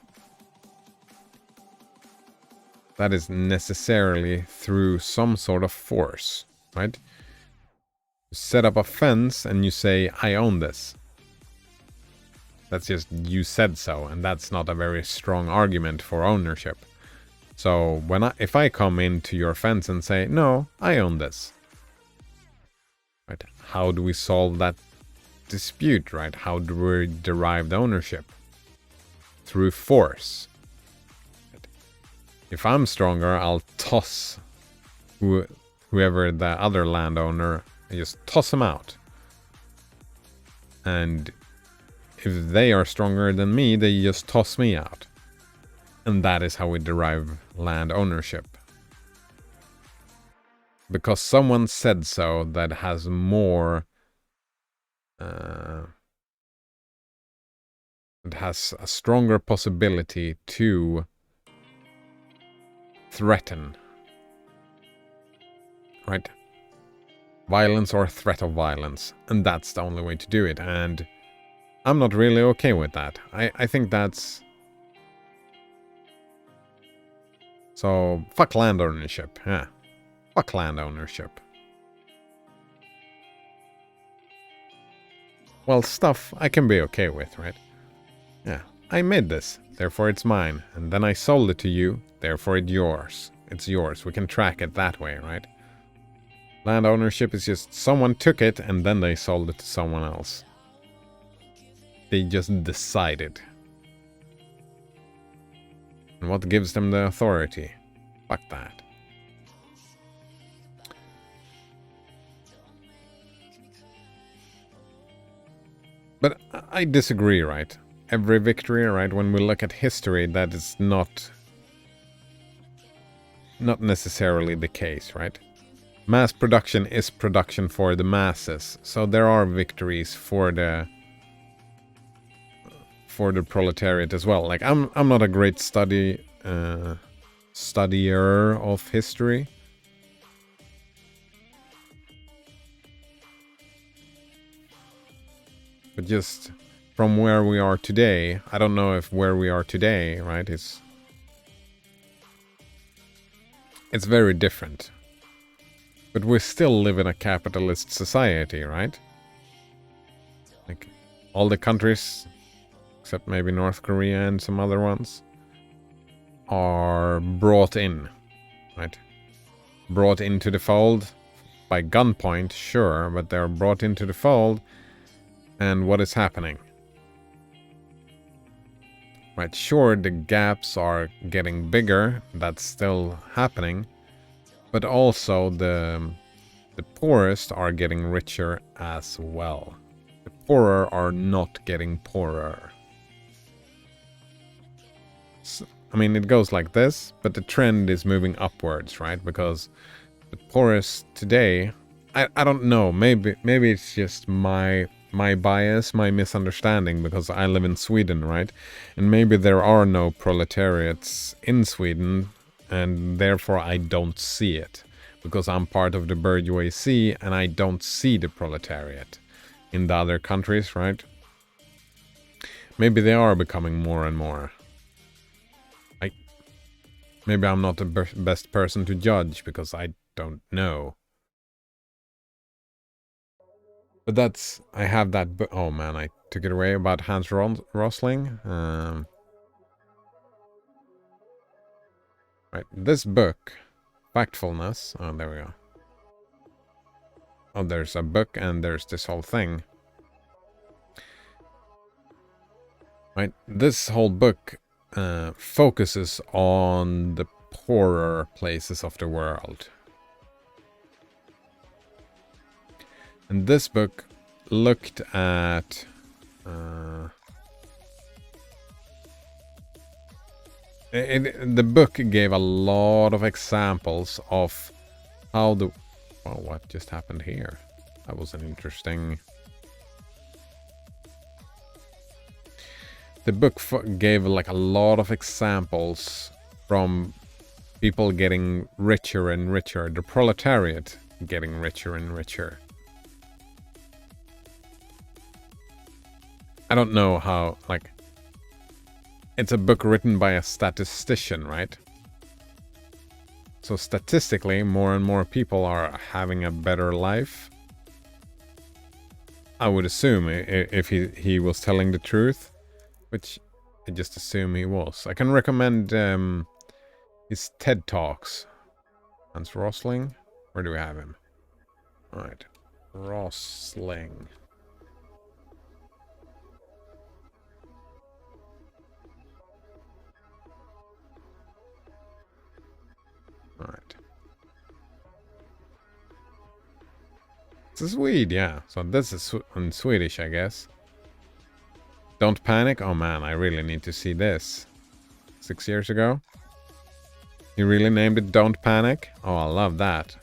That is necessarily through some sort of force, right? You set up a fence and you say, I own this. That's just, you said so, and that's not a very strong argument for ownership. So if I come into your fence and say, no, I own this. Right? How do we solve that dispute, right? How do we derive the ownership? Through force. Right? If I'm stronger, I'll toss whoever the other landowner, I just toss him out. And if they are stronger than me, they just toss me out. And that is how we derive land ownership. Because someone said so, that has more, it has a stronger possibility to threaten, right? Violence or threat of violence, and that's the only way to do it, and I'm not really okay with that. I think that's... So, fuck land ownership, yeah. Fuck land ownership. Well, stuff I can be okay with, right? Yeah, I made this, therefore it's mine. And then I sold it to you, therefore it's yours. It's yours. We can track it that way, right? Land ownership is just someone took it and then they sold it to someone else. They just decided. And what gives them the authority? Fuck that. But I disagree, right? Every victory, right? When we look at history, that is not necessarily the case, right? Mass production is production for the masses, so there are victories for the proletariat as well. Like I'm not a great studier of history. But just from where we are today, I don't know if where we are today, right, it's very different. But we still live in a capitalist society, right? Like, all the countries, except maybe North Korea and some other ones, are brought in, right? Brought into the fold by gunpoint, sure, but they're brought into the fold. And what is happening? Right, sure, the gaps are getting bigger, that's still happening, but also the poorest are getting richer as well. The poorer are not getting poorer. So, I mean, it goes like this, but the trend is moving upwards, right? Because the poorest today, I don't know, maybe it's just my bias, my misunderstanding, because I live in Sweden, right? And maybe there are no proletariats in Sweden, and therefore I don't see it. Because I'm part of the bourgeoisie, and I don't see the proletariat in the other countries, right? Maybe they are becoming more and more. Maybe I'm not the best person to judge, because I don't know. But that's, I have that book. Oh man, I took it away about Hans Rosling. Right, this book, Factfulness. Oh, there we go. Oh, there's a book and there's this whole thing. Right? This whole book focuses on the poorer places of the world. And this book looked at the book gave a lot of examples of how the... Oh, what just happened here? That was an interesting... The book gave like a lot of examples from people getting richer and richer, the proletariat getting richer and richer. I don't know how, like, it's a book written by a statistician, right? So statistically, more and more people are having a better life. I would assume if he was telling the truth, which I just assume he was. I can recommend his TED Talks. Hans Rosling? Where do we have him? Alright. Rosling. Alright. It's a Swede, yeah. So this is in Swedish, I guess. Don't panic? Oh man, I really need to see this. 6 years ago? He really named it Don't Panic? Oh, I love that.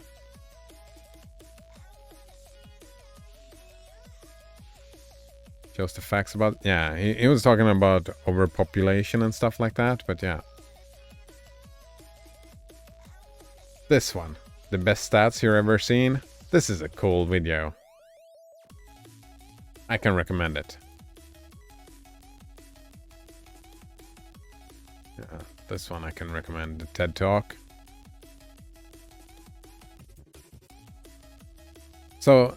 Shows the facts about... Yeah, he was talking about overpopulation and stuff like that, but yeah. This one. The best stats you've ever seen. This is a cool video. I can recommend it. Yeah, this one I can recommend. The TED Talk. So,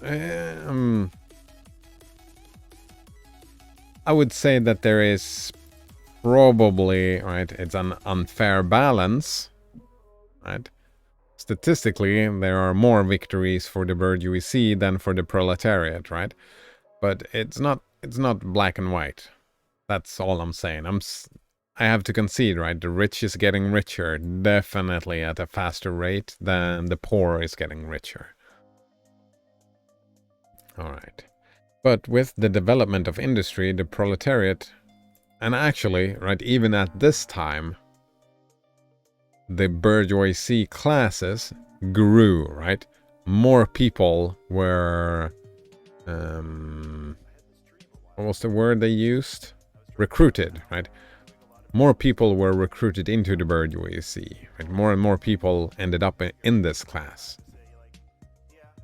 I would say that there is probably, right, it's an unfair balance, right? Statistically, there are more victories for the bourgeoisie than for the proletariat, right? But it's not black and white. That's all I'm saying. I have to concede, right? The rich is getting richer, definitely at a faster rate than the poor is getting richer. All right. But with the development of industry, the proletariat, and actually, right, even at this time, the bourgeoisie classes grew, right? More people were, what was the word they used? Recruited, right? More people were recruited into the bourgeoisie, right? More and more people ended up in this class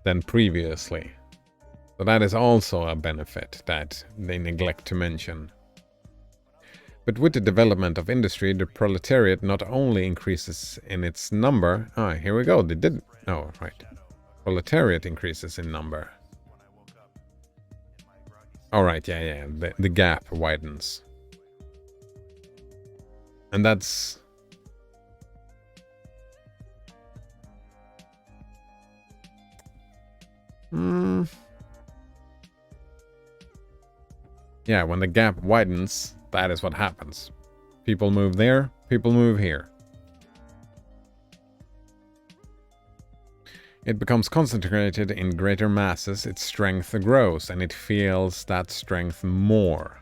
than previously. So that is also a benefit that they neglect to mention. But with the development of industry, the proletariat not only increases in its number... Ah, here we go. They did... Oh, right. Proletariat increases in number. All right, yeah. The gap widens. And that's... Yeah, when the gap widens, that is what happens. People move there, people move here. It becomes concentrated in greater masses, its strength grows, and it feels that strength more.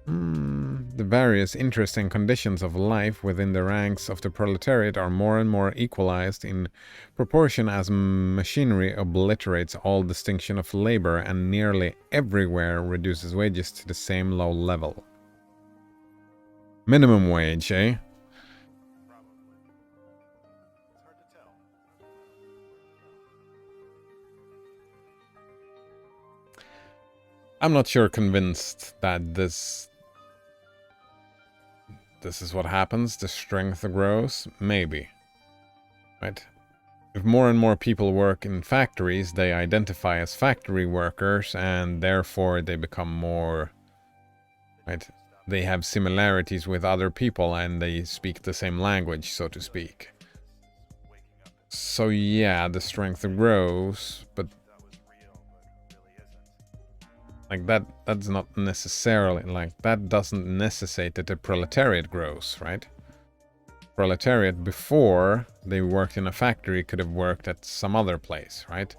The various interesting conditions of life within the ranks of the proletariat are more and more equalized in proportion as machinery obliterates all distinction of labor and nearly everywhere reduces wages to the same low level. Minimum wage, eh? I'm not sure convinced that this is what happens. The strength grows. Maybe. Right? If more and more people work in factories, they identify as factory workers and therefore they become more... Right? They have similarities with other people and they speak the same language, so to speak. So yeah, the strength grows, but... Like that's not necessarily, like, that doesn't necessitate that the proletariat grows, right? Proletariat before they worked in a factory could have worked at some other place, right?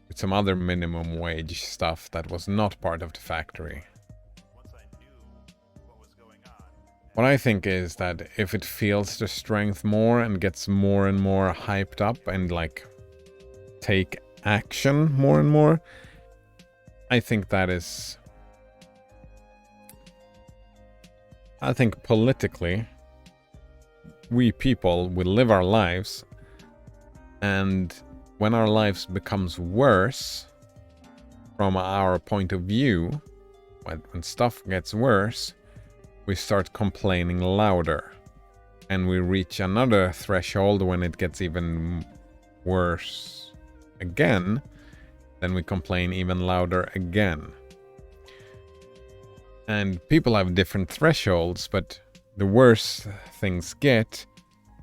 With some other minimum wage stuff that was not part of the factory. What I think is that if it feels the strength more and gets more and more hyped up and like take action more and more, I think that is... I think politically, we people will live our lives, and when our lives becomes worse from our point of view, when stuff gets worse, we start complaining louder. And we reach another threshold when it gets even worse again, then we complain even louder again. And people have different thresholds, but the worse things get,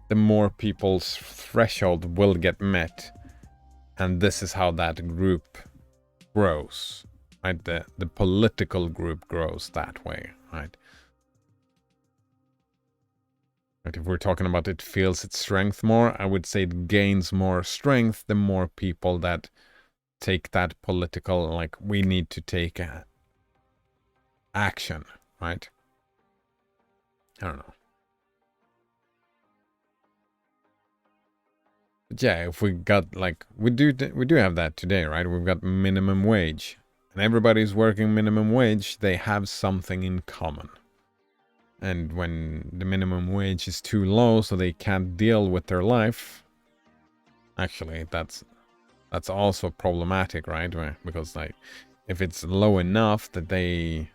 the more people's threshold will get met. And this is how that group grows, right? The political group grows that way, right? Like if we're talking about it feels its strength more, I would say it gains more strength the more people that take that political, like, we need to take action, right? I don't know. But yeah, if we got, like, we do have that today, right? We've got minimum wage, and everybody's working minimum wage. They have something in common. And when the minimum wage is too low, so they can't deal with their life, actually, that's also problematic, right? Because, like, if it's low enough that they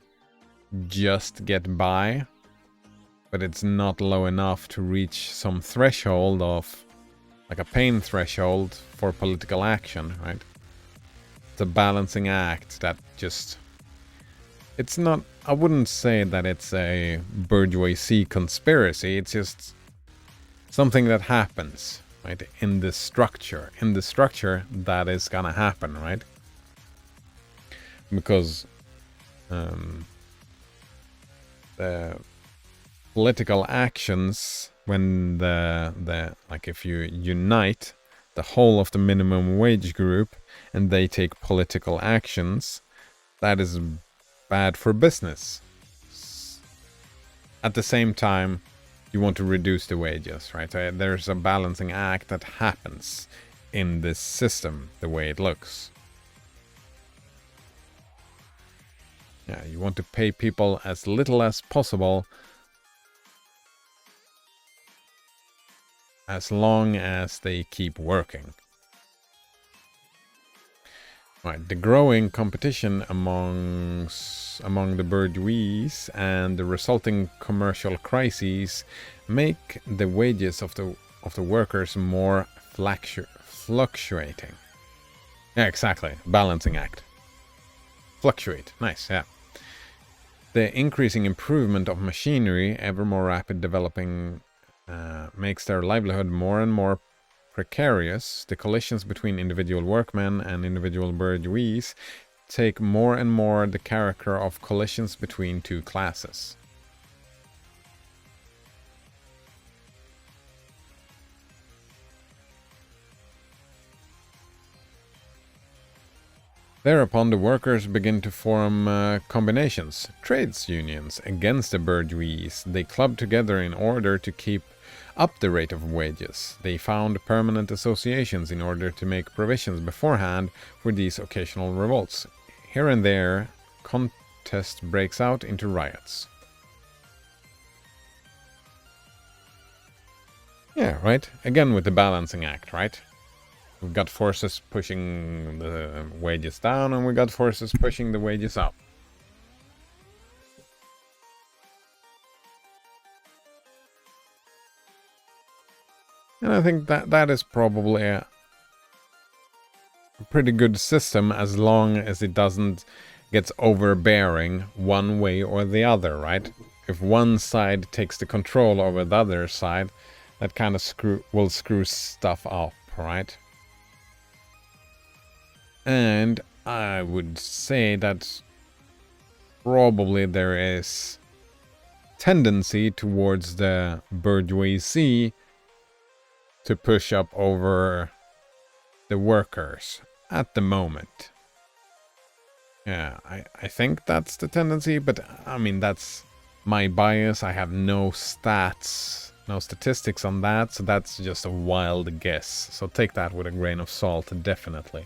just get by, but it's not low enough to reach some threshold of, like, a pain threshold for political action, right? It's a balancing act that just... It's not... I wouldn't say that it's a bourgeoisie conspiracy. It's just something that happens, right? In the structure. In the structure, that is gonna happen, right? Because the political actions, when the like, if you unite the whole of the minimum wage group and they take political actions, that is bad for business. At the same time, you want to reduce the wages, right? So there's a balancing act that happens in this system, the way it looks. Yeah, you want to pay people as little as possible, as long as they keep working. Right, the growing competition among the bourgeois and the resulting commercial crises make the wages of the workers more fluctuating. Yeah, exactly. Balancing act. Fluctuate. Nice, yeah. The increasing improvement of machinery, ever more rapid developing, makes their livelihood more and more precarious. The collisions between individual workmen and individual bourgeois take more and more the character of collisions between two classes. Thereupon the workers begin to form combinations, trades unions, against the bourgeois. They club together in order to keep up the rate of wages. They found permanent associations in order to make provisions beforehand for these occasional revolts. Here and there, contest breaks out into riots. Yeah, right? Again with the balancing act, right? We've got forces pushing the wages down, and we've got forces pushing the wages up. And I think that is probably a pretty good system, as long as it doesn't get overbearing one way or the other, right? If one side takes the control over the other side, that kind of will screw stuff up, right? And I would say that probably there is tendency towards the bourgeoisie to push up over the workers at the moment. Yeah, I think that's the tendency, but I mean, that's my bias. I have no stats, no statistics on that, so that's just a wild guess. So take that with a grain of salt, definitely.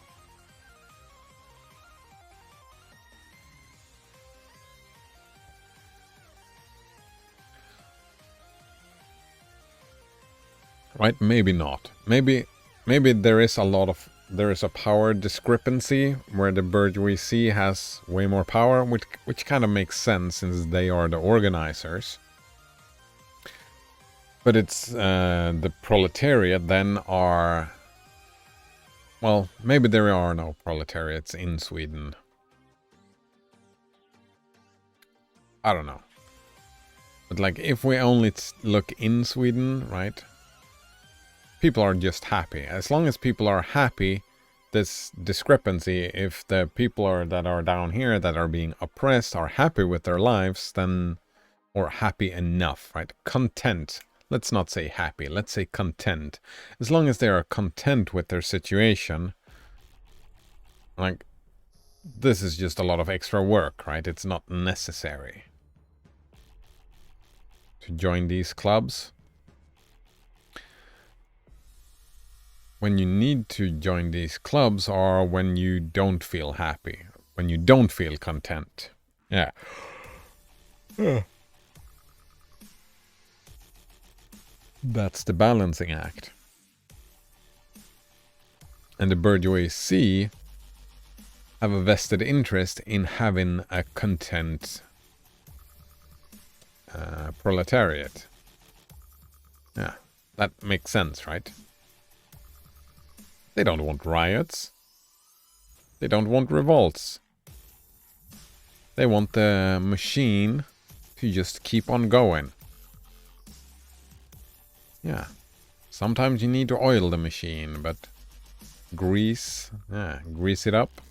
Right? Maybe not. Maybe there is a power discrepancy where the bourgeoisie has way more power, which kind of makes sense since they are the organizers. But it's the proletariat then are... Well, maybe there are no proletariats in Sweden. I don't know. But like, if we only look in Sweden, right? People are just happy. As long as people are happy, this discrepancy, if the people that are down here that are being oppressed are happy with their lives, then, or happy enough, right? Content. Let's not say happy, let's say content. As long as they are content with their situation, like, this is just a lot of extra work, right? It's not necessary to join these clubs. When you need to join these clubs are when you don't feel happy, when you don't feel content. Yeah. That's the balancing act. And the bourgeoisie have a vested interest in having a content proletariat. Yeah, that makes sense, right? They don't want riots. They don't want revolts. They want the machine to just keep on going. Yeah. Sometimes you need to oil the machine, but grease it up.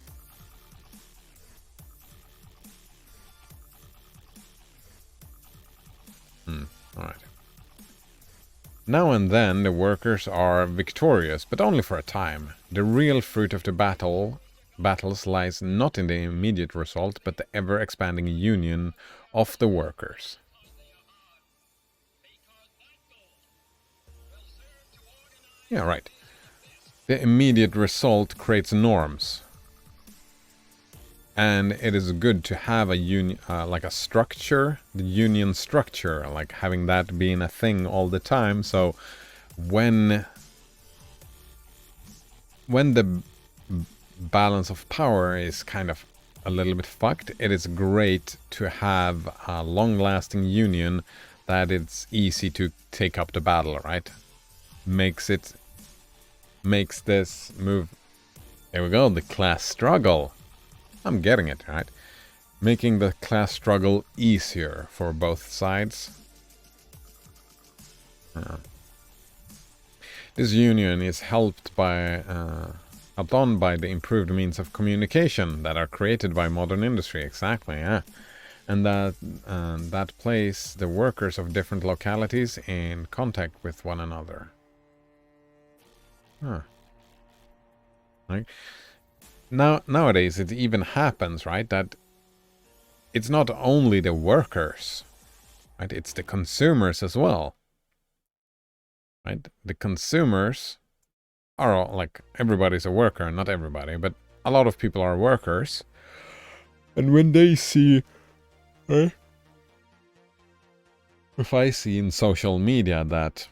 Alright. Now and then the workers are victorious, but only for a time. The real fruit of the battles lies not in the immediate result, but the ever-expanding union of the workers. Yeah, right. The immediate result creates norms. And it is good to have a union, like a structure, the union structure, like having that being a thing all the time. So when the balance of power is kind of a little bit fucked, it is great to have a long-lasting union that it's easy to take up the battle, right? Makes this move. There we go, the class struggle. I'm getting it, right? Making the class struggle easier for both sides. This union is helped on by the improved means of communication that are created by modern industry. Exactly, yeah. And that place the workers of different localities in contact with one another. Right. Nowadays it even happens, right, that it's not only the workers, right, it's the consumers as well, right? The consumers are all, like, everybody's a worker, not everybody, but a lot of people are workers, and when they see, right, if I see in social media that,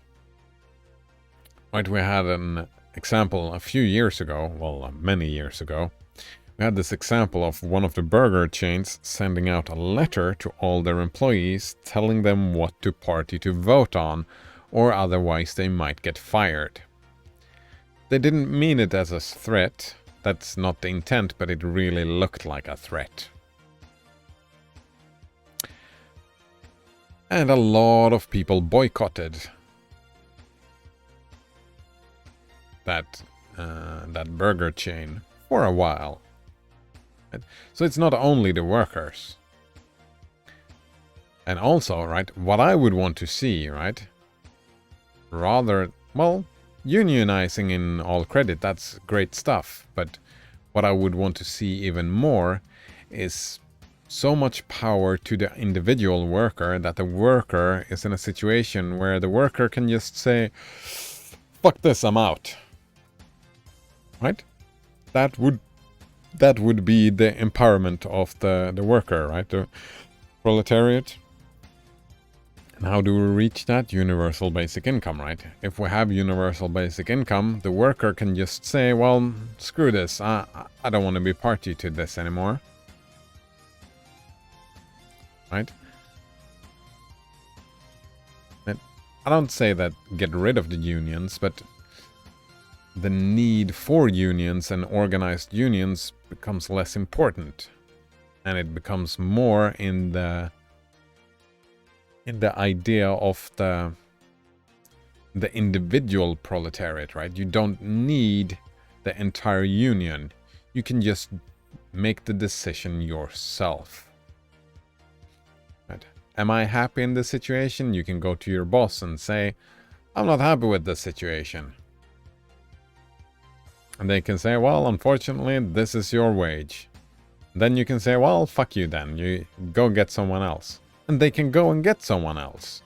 right, we had an example a few years ago, well, many years ago, we had this example of one of the burger chains sending out a letter to all their employees telling them what party to vote on, or otherwise they might get fired. They didn't mean it as a threat, that's not the intent, but it really looked like a threat. And a lot of people boycotted that burger chain for a while. Right? So it's not only the workers. And also, right, what I would want to see, right, rather, well, unionizing in all credit, that's great stuff. But what I would want to see even more is so much power to the individual worker that the worker is in a situation where the worker can just say, fuck this, I'm out. Right? That would be the empowerment of the worker, right? The proletariat. And how do we reach that? Universal basic income, right? If we have universal basic income, the worker can just say, well, screw this, I don't want to be party to this anymore. Right? And I don't say that get rid of the unions, but the need for unions and organized unions becomes less important. And it becomes more in the idea of the individual proletariat, right? You don't need the entire union. You can just make the decision yourself. Right? Am I happy in this situation? You can go to your boss and say, I'm not happy with this situation. And they can say, well, unfortunately, this is your wage. Then you can say, well, fuck you then. You go get someone else. And they can go and get someone else.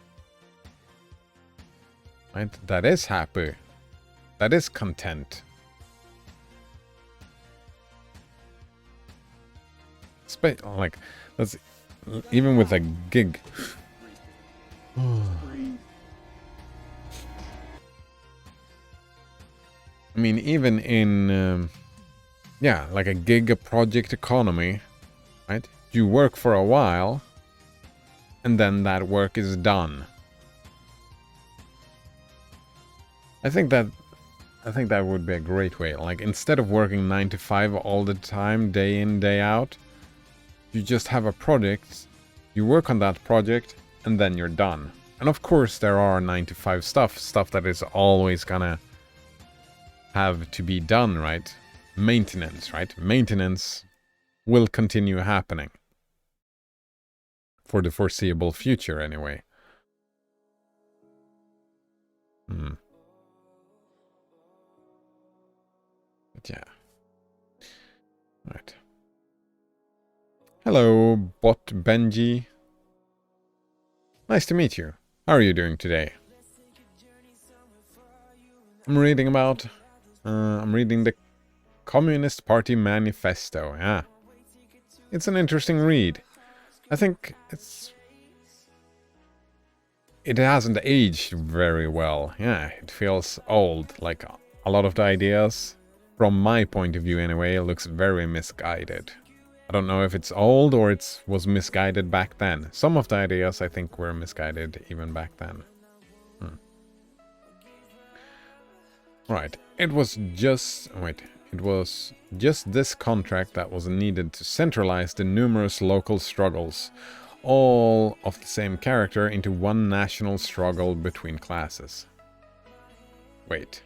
Right? That is happy. That is content. Like, that's even with a gig. I mean, even in, yeah, like a gig, a project economy, right? You work for a while, and then that work is done. I think that would be a great way. Like, instead of working 9 to 5 all the time, day in, day out, you just have a project, you work on that project, and then you're done. And of course, there are 9 to 5 stuff that is always gonna have to be done, right? Maintenance, right? Maintenance will continue happening. For the foreseeable future, anyway. But yeah. Right. Hello, Bot Benji. Nice to meet you. How are you doing today? I'm reading about... I'm reading the Communist Party Manifesto. Yeah. It's an interesting read. I think it hasn't aged very well. Yeah, it feels old. Like, a lot of the ideas, from my point of view anyway, it looks very misguided. I don't know if it's old or it was misguided back then. Some of the ideas I think were misguided even back then. Right. It was just this contract that was needed to centralize the numerous local struggles, all of the same character, into one national struggle between classes. Wait.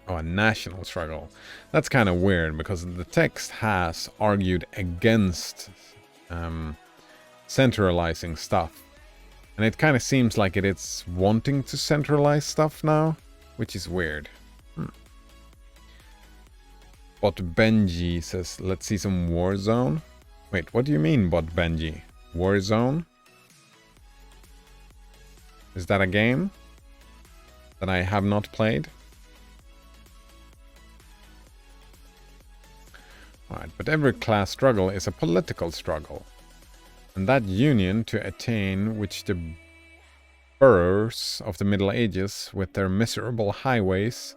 Oh, a national struggle. That's kind of weird, because the text has argued against centralizing stuff. And it kind of seems like it's wanting to centralize stuff now, which is weird. Bot Benji says, let's see some Warzone. Wait, what do you mean, Bot Benji? Warzone? Is that a game that I have not played? Alright, but every class struggle is a political struggle. And that union to attain which the boroughs of the Middle Ages, with their miserable highways,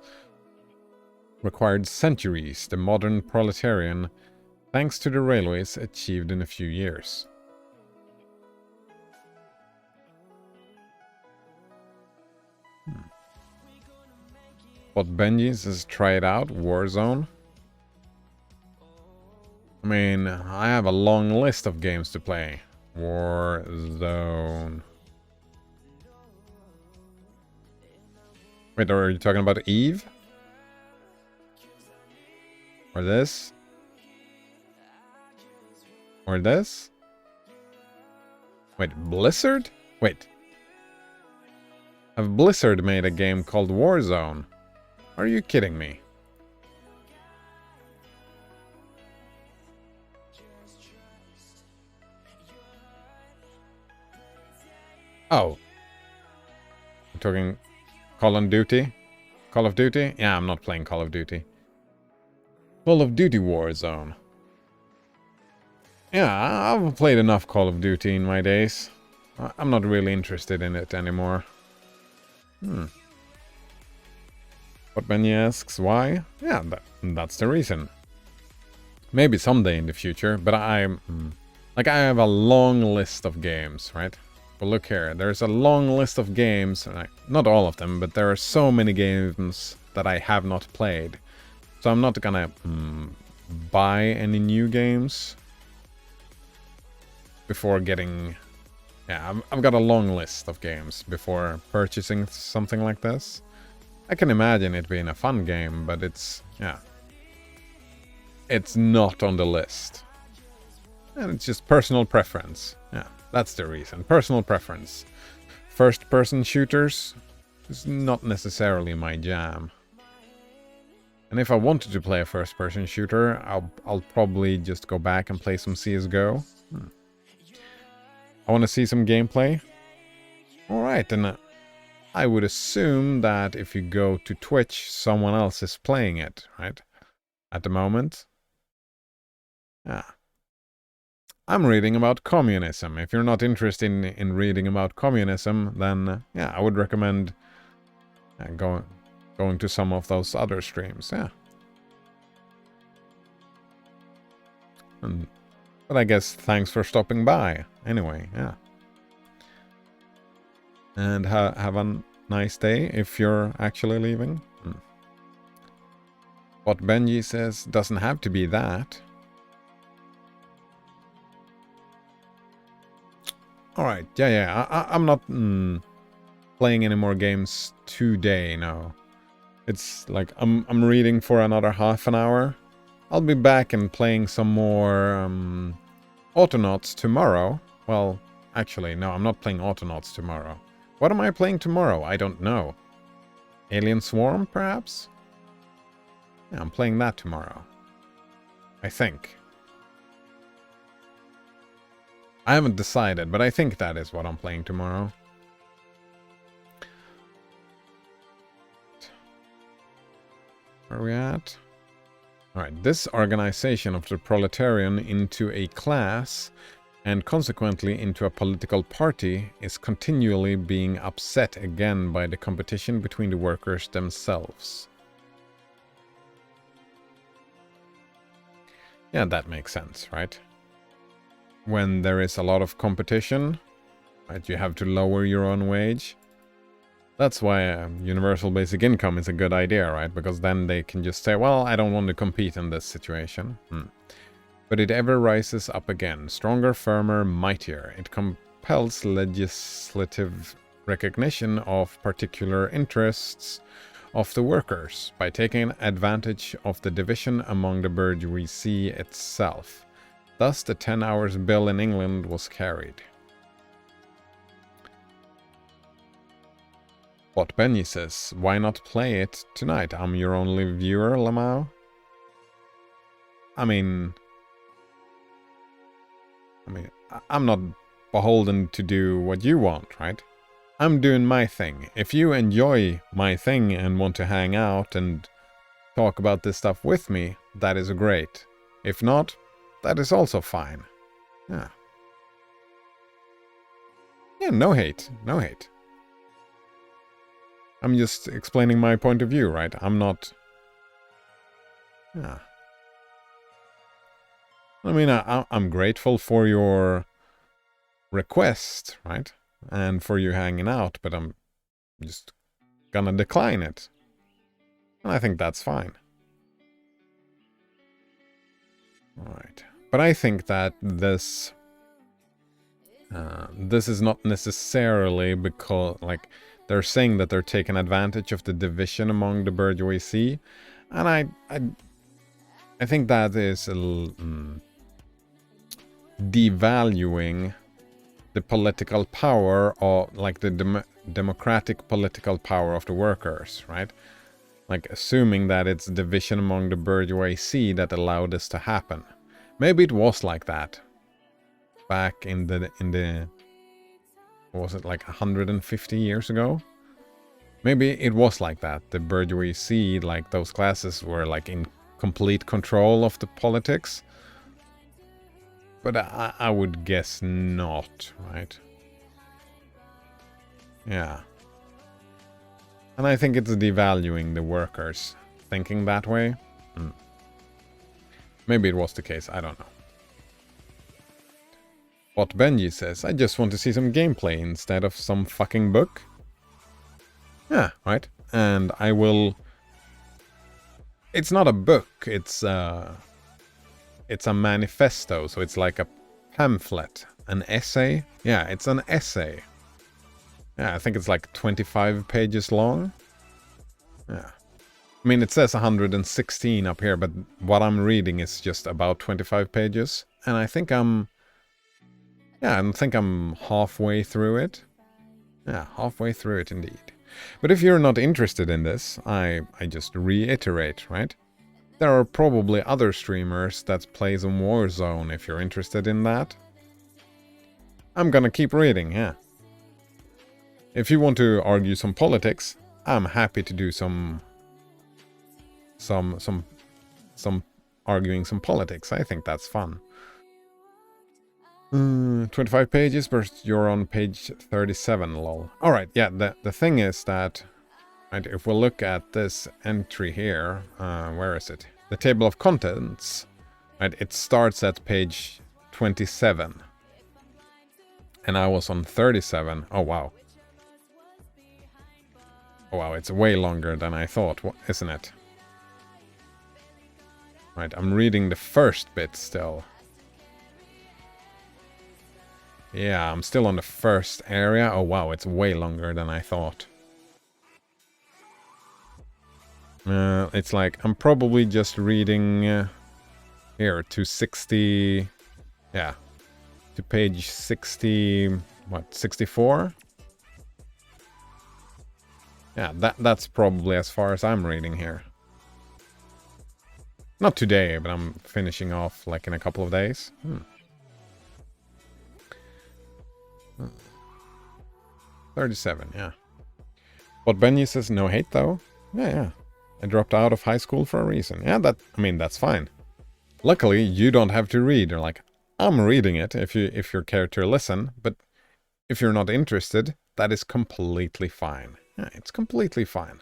required centuries, the modern proletarian, thanks to the railways, achieved in a few years. But Benji says, try it out, Warzone. I mean, I have a long list of games to play. Warzone. Wait, are you talking about Eve? Or this. Or this. Wait, Blizzard? Wait. Have Blizzard made a game called Warzone? Are you kidding me? Oh. I'm talking Call of Duty? Call of Duty? Yeah, I'm not playing Call of Duty. Call of Duty Warzone. Yeah, I've played enough Call of Duty in my days. I'm not really interested in it anymore. But Benny asks why? Yeah, that's the reason. Maybe someday in the future, but I have a long list of games, right? But look here, there's a long list of games, not all of them, but there are so many games that I have not played. So I'm not gonna buy any new games before getting... Yeah, I've got a long list of games before purchasing something like this. I can imagine it being a fun game, but it's... yeah. It's not on the list. And it's just personal preference. Yeah, that's the reason. Personal preference. First-person shooters is not necessarily my jam. And if I wanted to play a first-person shooter, I'll probably just go back and play some CSGO. I want to see some gameplay. Alright, and I would assume that if you go to Twitch, someone else is playing it, right? At the moment. Yeah. I'm reading about communism. If you're not interested in reading about communism, then yeah, I would recommend going to some of those other streams. Yeah. But I guess thanks for stopping by. Anyway, yeah. And have a nice day if you're actually leaving. What Benji says doesn't have to be that. Alright, yeah. I'm not playing any more games today, no. It's like I'm reading for another half an hour. I'll be back and playing some more Autonauts tomorrow. Well, actually, no, I'm not playing Autonauts tomorrow. What am I playing tomorrow? I don't know. Alien Swarm, perhaps? Yeah, I'm playing that tomorrow. I think. I haven't decided, but I think that is what I'm playing tomorrow. Where are we at? Alright, this organization of the proletarian into a class and consequently into a political party is continually being upset again by the competition between the workers themselves. Yeah, that makes sense, right? When there is a lot of competition, right, you have to lower your own wage. That's why universal basic income is a good idea, right? Because then they can just say, well, I don't want to compete in this situation. But it ever rises up again, stronger, firmer, mightier. It compels legislative recognition of particular interests of the workers by taking advantage of the division among the bourgeoisie itself. Thus, the 10 hours bill in England was carried. What Benny says, why not play it tonight? I'm your only viewer, Lamau. I mean, I'm not beholden to do what you want, right? I'm doing my thing. If you enjoy my thing and want to hang out and talk about this stuff with me, that is great. If not, that is also fine. Yeah. Yeah, no hate. No hate. I'm just explaining my point of view, right? I'm not... Yeah. I mean, I'm grateful for your request, right? And for you hanging out, but I'm just gonna decline it. And I think that's fine. Alright. But I think that this is not necessarily because, like, they're saying that they're taking advantage of the division among the bourgeoisie, and I think that is devaluing the political power, or like the democratic political power of the workers, right? Like assuming that it's division among the bourgeoisie that allowed this to happen. Maybe it was like that back in the was it like 150 years ago? Maybe it was like that. The bourgeoisie, like those classes, were like in complete control of the politics. But I would guess not, right? Yeah. And I think it's devaluing the workers thinking that way. Maybe it was the case, I don't know. What Benji says, I just want to see some gameplay instead of some fucking book. Yeah, right. And I will... It's not a book, it's a manifesto, so it's like a pamphlet, an essay. Yeah, it's an essay. Yeah, I think it's like 25 pages long. Yeah. I mean, it says 116 up here, but what I'm reading is just about 25 pages. And I think I'm halfway through it. Yeah, halfway through it indeed. But if you're not interested in this, I just reiterate, right? There are probably other streamers that play some Warzone if you're interested in that. I'm gonna keep reading, yeah. If you want to argue some politics, I'm happy to do some arguing some politics. I think that's fun. 25 pages, but you're on page 37, lol. Alright, yeah, the thing is that, right, if we look at this entry here, where is it? The table of contents, right, it starts at page 27. And I was on 37. Oh, wow. Oh, wow, it's way longer than I thought, isn't it? Right, I'm reading the first bit still. Yeah, I'm still on the first area. Oh, wow, it's way longer than I thought. It's like, I'm probably just reading here to 60... Yeah, to page 60... What, 64? Yeah, that's probably as far as I'm reading here. Not today, but I'm finishing off like in a couple of days. 37, yeah. But Benji says no hate though. Yeah. I dropped out of high school for a reason. Yeah, that's fine. Luckily, you don't have to read. Or like, I'm reading it if you care to listen, but if you're not interested, that is completely fine. Yeah, it's completely fine.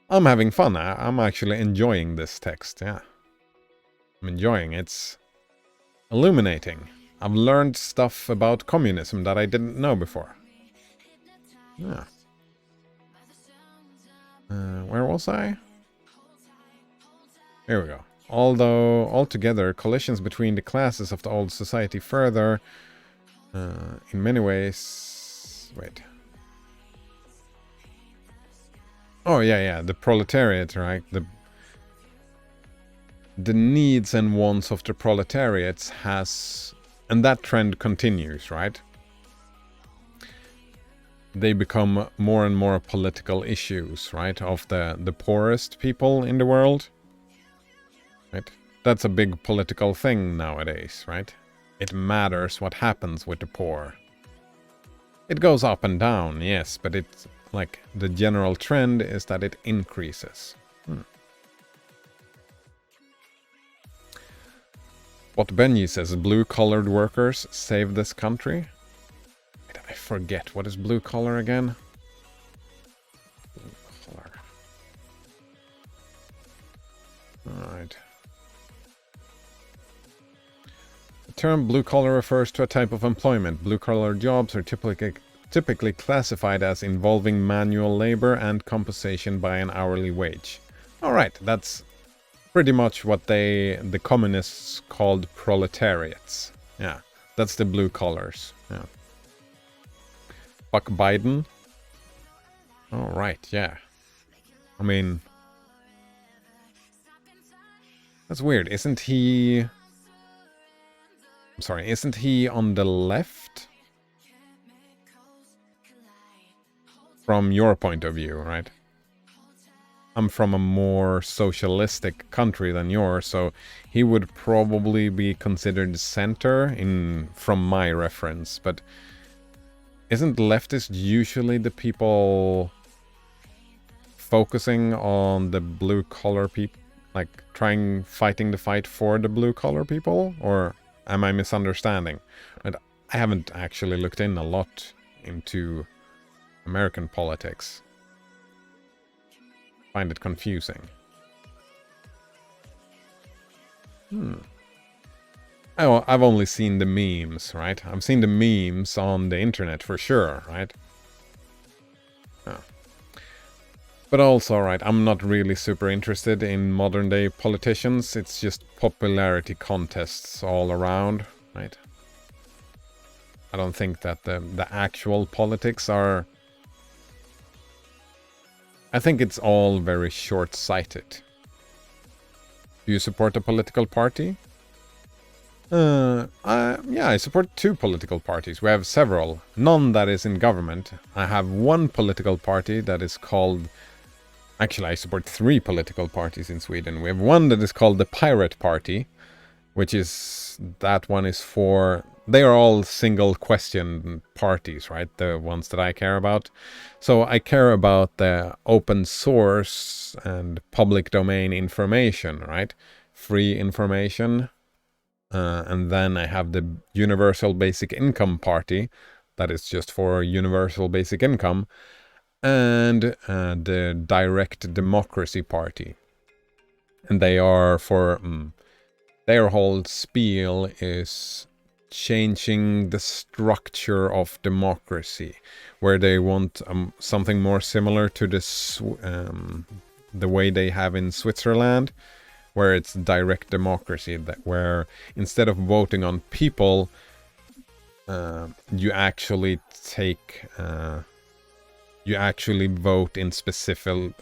I'm having fun. I'm actually enjoying this text, yeah. I'm enjoying it. It's illuminating. I've learned stuff about communism that I didn't know before. Yeah. Where was I? Here we go. Although, altogether, collisions between the classes of the old society further, in many ways... Wait. Oh, yeah, the proletariat, right? The needs and wants of the proletariats has... And that trend continues, right? They become more and more political issues, right? Of the poorest people in the world. Right? That's a big political thing nowadays, right? It matters what happens with the poor. It goes up and down, yes, but it's like the general trend is that it increases. What Benji says, blue-collared workers save this country? Wait, I forget, what is blue-collar again? Blue-collar. Alright. The term blue-collar refers to a type of employment. Blue-collar jobs are typically classified as involving manual labor and compensation by an hourly wage. Alright, that's pretty much what the communists called proletariats. Yeah, that's the blue collars. Yeah. Fuck Biden. Alright, yeah. I mean... That's weird. Isn't he... I'm sorry, isn't he on the left? From your point of view, right? I'm from a more socialistic country than yours, so he would probably be considered center from my reference. But isn't leftists usually the people focusing on the blue collar people, like fighting the fight for the blue collar people? Or am I misunderstanding? And I haven't actually looked in a lot into American politics. Find it confusing. Oh, I've only seen the memes, right? I've seen the memes on the internet for sure, right? Oh. But also, right, I'm not really super interested in modern day politicians. It's just popularity contests all around, right? I don't think that the actual politics are... I think it's all very short-sighted. Do you support a political party? Yeah, I support 2 political parties. We have several. None that is in government. I have one political party that is called... Actually, I support 3 political parties in Sweden. We have one that is called the Pirate Party, which is... That one is for... They are all single question parties, right? The ones that I care about. So I care about the open source and public domain information, right? Free information. And then I have the Universal Basic Income Party. That is just for universal basic income. And the Direct Democracy Party. And they are for... their whole spiel is... changing the structure of democracy, where they want something more similar to the way they have in Switzerland, where it's direct democracy, where instead of voting on people, you actually vote in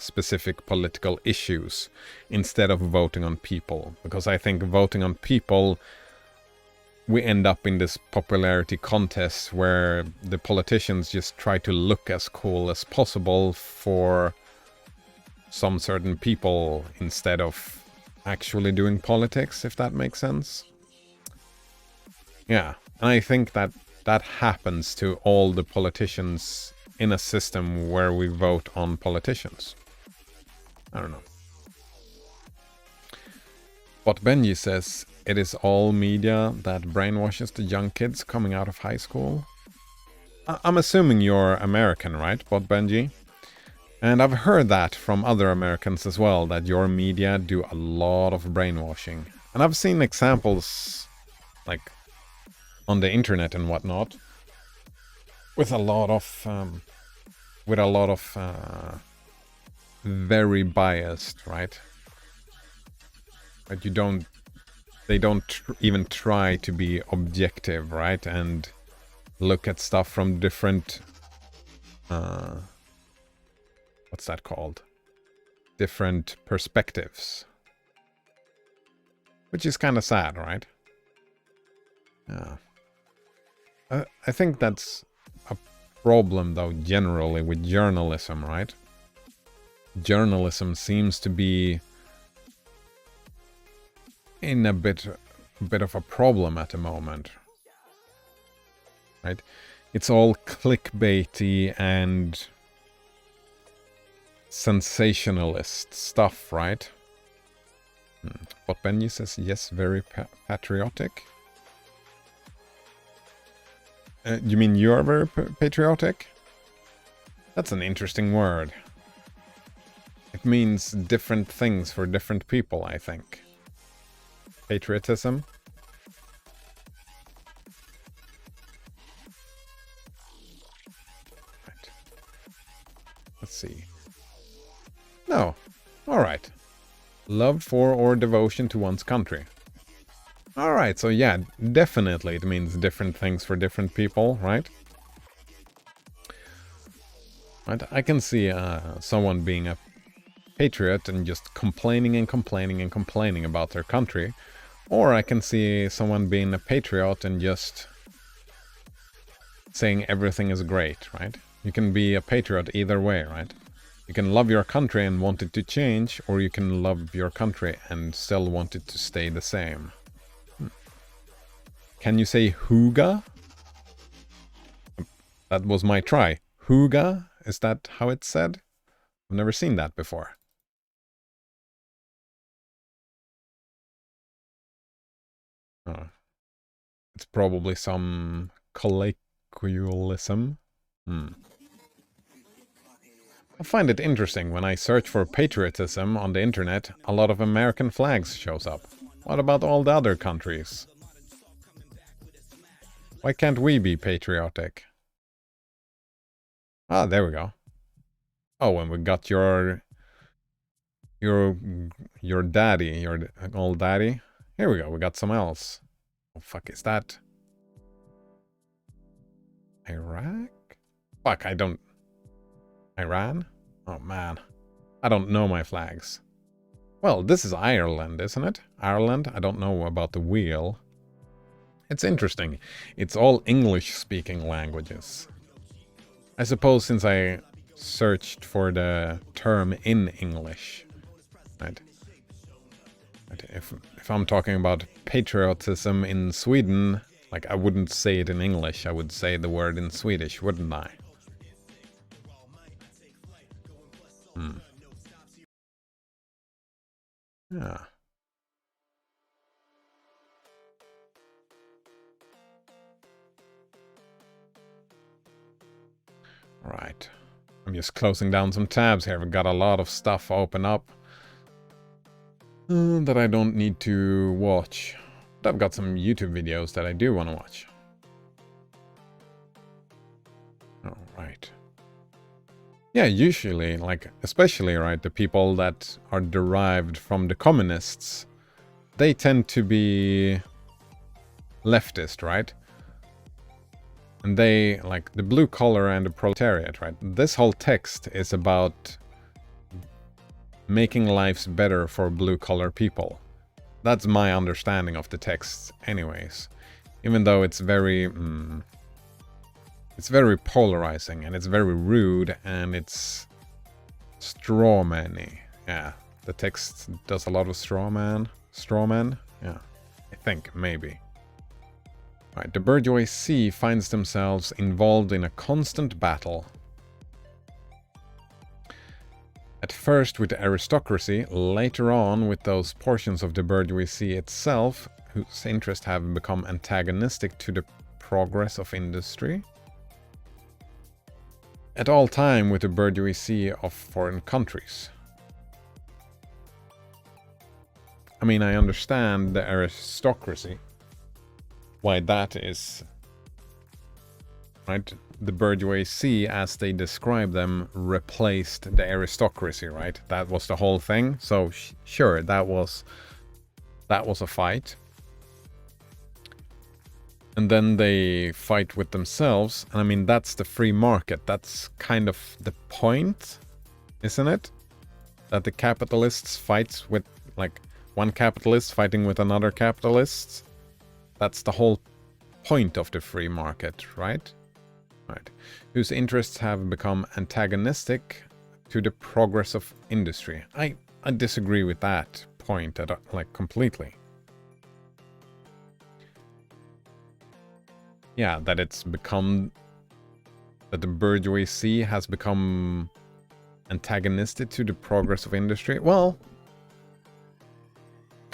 specific political issues instead of voting on people, because I think voting on people, we end up in this popularity contest where the politicians just try to look as cool as possible for some certain people instead of actually doing politics, if that makes sense. Yeah, and I think that happens to all the politicians in a system where we vote on politicians. I don't know. But Benji says, it is all media that brainwashes the young kids coming out of high school. I'm assuming you're American, right, Bot Benji? And I've heard that from other Americans as well, that your media do a lot of brainwashing. And I've seen examples, like, on the internet and whatnot, with a lot of very biased, right? But they don't even try to be objective, right? And look at stuff from different, what's that called? Different perspectives. Which is kind of sad, right? Yeah. I think that's a problem, though, generally with journalism, right? Journalism seems to be in a bit of a problem at the moment, right? It's all clickbaity and sensationalist stuff, right? But Benji says, yes, very patriotic. You mean you are very patriotic? That's an interesting word. It means different things for different people, I think. Patriotism. Right. Let's see. No. Alright. Love for or devotion to one's country. Alright, so yeah, definitely it means different things for different people, right? Right, I can see someone being a patriot and just complaining and complaining and complaining about their country. Or I can see someone being a patriot and just saying everything is great, right? You can be a patriot either way, right? You can love your country and want it to change, or you can love your country and still want it to stay the same. Can you say hooga? That was my try. Hooga? Is that how it's said? I've never seen that before. Oh. It's probably some colloquialism. I find it interesting when I search for patriotism on the internet, a lot of American flags shows up. What about all the other countries? Why can't we be patriotic? Ah, there we go. Oh, and we got your daddy, your old daddy. Here we go, we got some else. What the fuck is that? Iraq? Fuck, I don't... Iran? Oh man, I don't know my flags. Well, this is Ireland, isn't it? Ireland? I don't know about the wheel. It's interesting. It's all English-speaking languages. I suppose since I searched for the term in English, right? If I'm talking about patriotism in Sweden, like I wouldn't say it in English, I would say the word in Swedish, wouldn't I? Yeah. Right. I'm just closing down some tabs here. We've got a lot of stuff open up that I don't need to watch. But I've got some YouTube videos that I do want to watch. Alright. Yeah, usually, like, especially, right, the people that are derived from the communists, they tend to be leftist, right? And they, like, the blue collar and the proletariat, right? This whole text is about making lives better for blue collar people. That's my understanding of the text anyways. Even though it's very polarizing and it's very rude and it's strawman-y. Yeah, the text does a lot of strawman. Yeah, I think, maybe. Right, the bourgeoisie finds themselves involved in a constant battle. At first with the aristocracy, later on with those portions of the bourgeoisie itself, whose interests have become antagonistic to the progress of industry. At all time with the bourgeoisie of foreign countries. I mean, I understand the aristocracy. Why that is, right? The bourgeoisie, as they describe them, replaced the aristocracy, right? That was the whole thing. So sure, that was a fight. And then they fight with themselves. And I mean, that's the free market. That's kind of the point, isn't it? That the capitalists fight with, like, one capitalist fighting with another capitalist. That's the whole point of the free market, right? Right. Whose interests have become antagonistic to the progress of industry. I disagree with that point, like, completely. Yeah, that it's become... that the bourgeoisie has become antagonistic to the progress of industry. Well,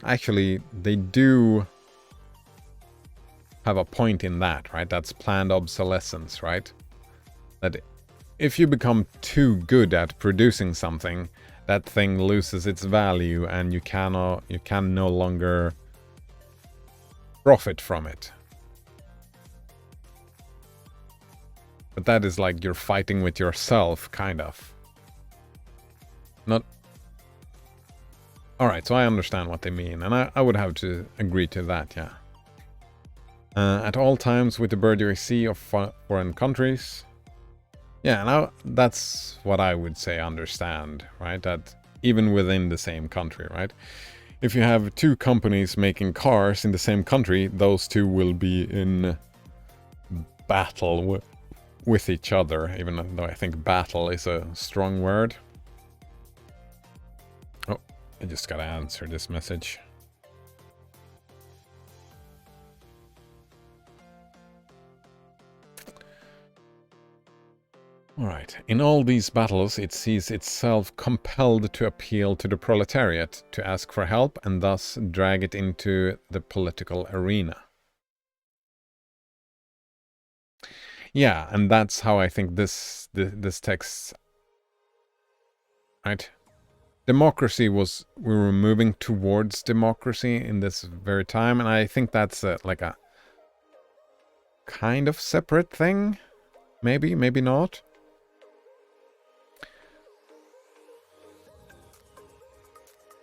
actually, they do have a point in that, right? That's planned obsolescence, right? That if you become too good at producing something, that thing loses its value and you can no longer profit from it. But that is like you're fighting with yourself, kind of. Not... Alright, so I understand what they mean, and I would have to agree to that, yeah. At all times with the bourgeoisie of foreign countries. Yeah, now that's what I would say understand, right? That even within the same country, right? If you have two companies making cars in the same country, those two will be in battle with each other, even though I think battle is a strong word. Oh, I just gotta answer this message. Alright, in all these battles it sees itself compelled to appeal to the proletariat, to ask for help and thus drag it into the political arena. Yeah, and that's how I think this text, right? Democracy was, we were moving towards democracy in this very time, and I think that's like a kind of separate thing. Maybe, maybe not.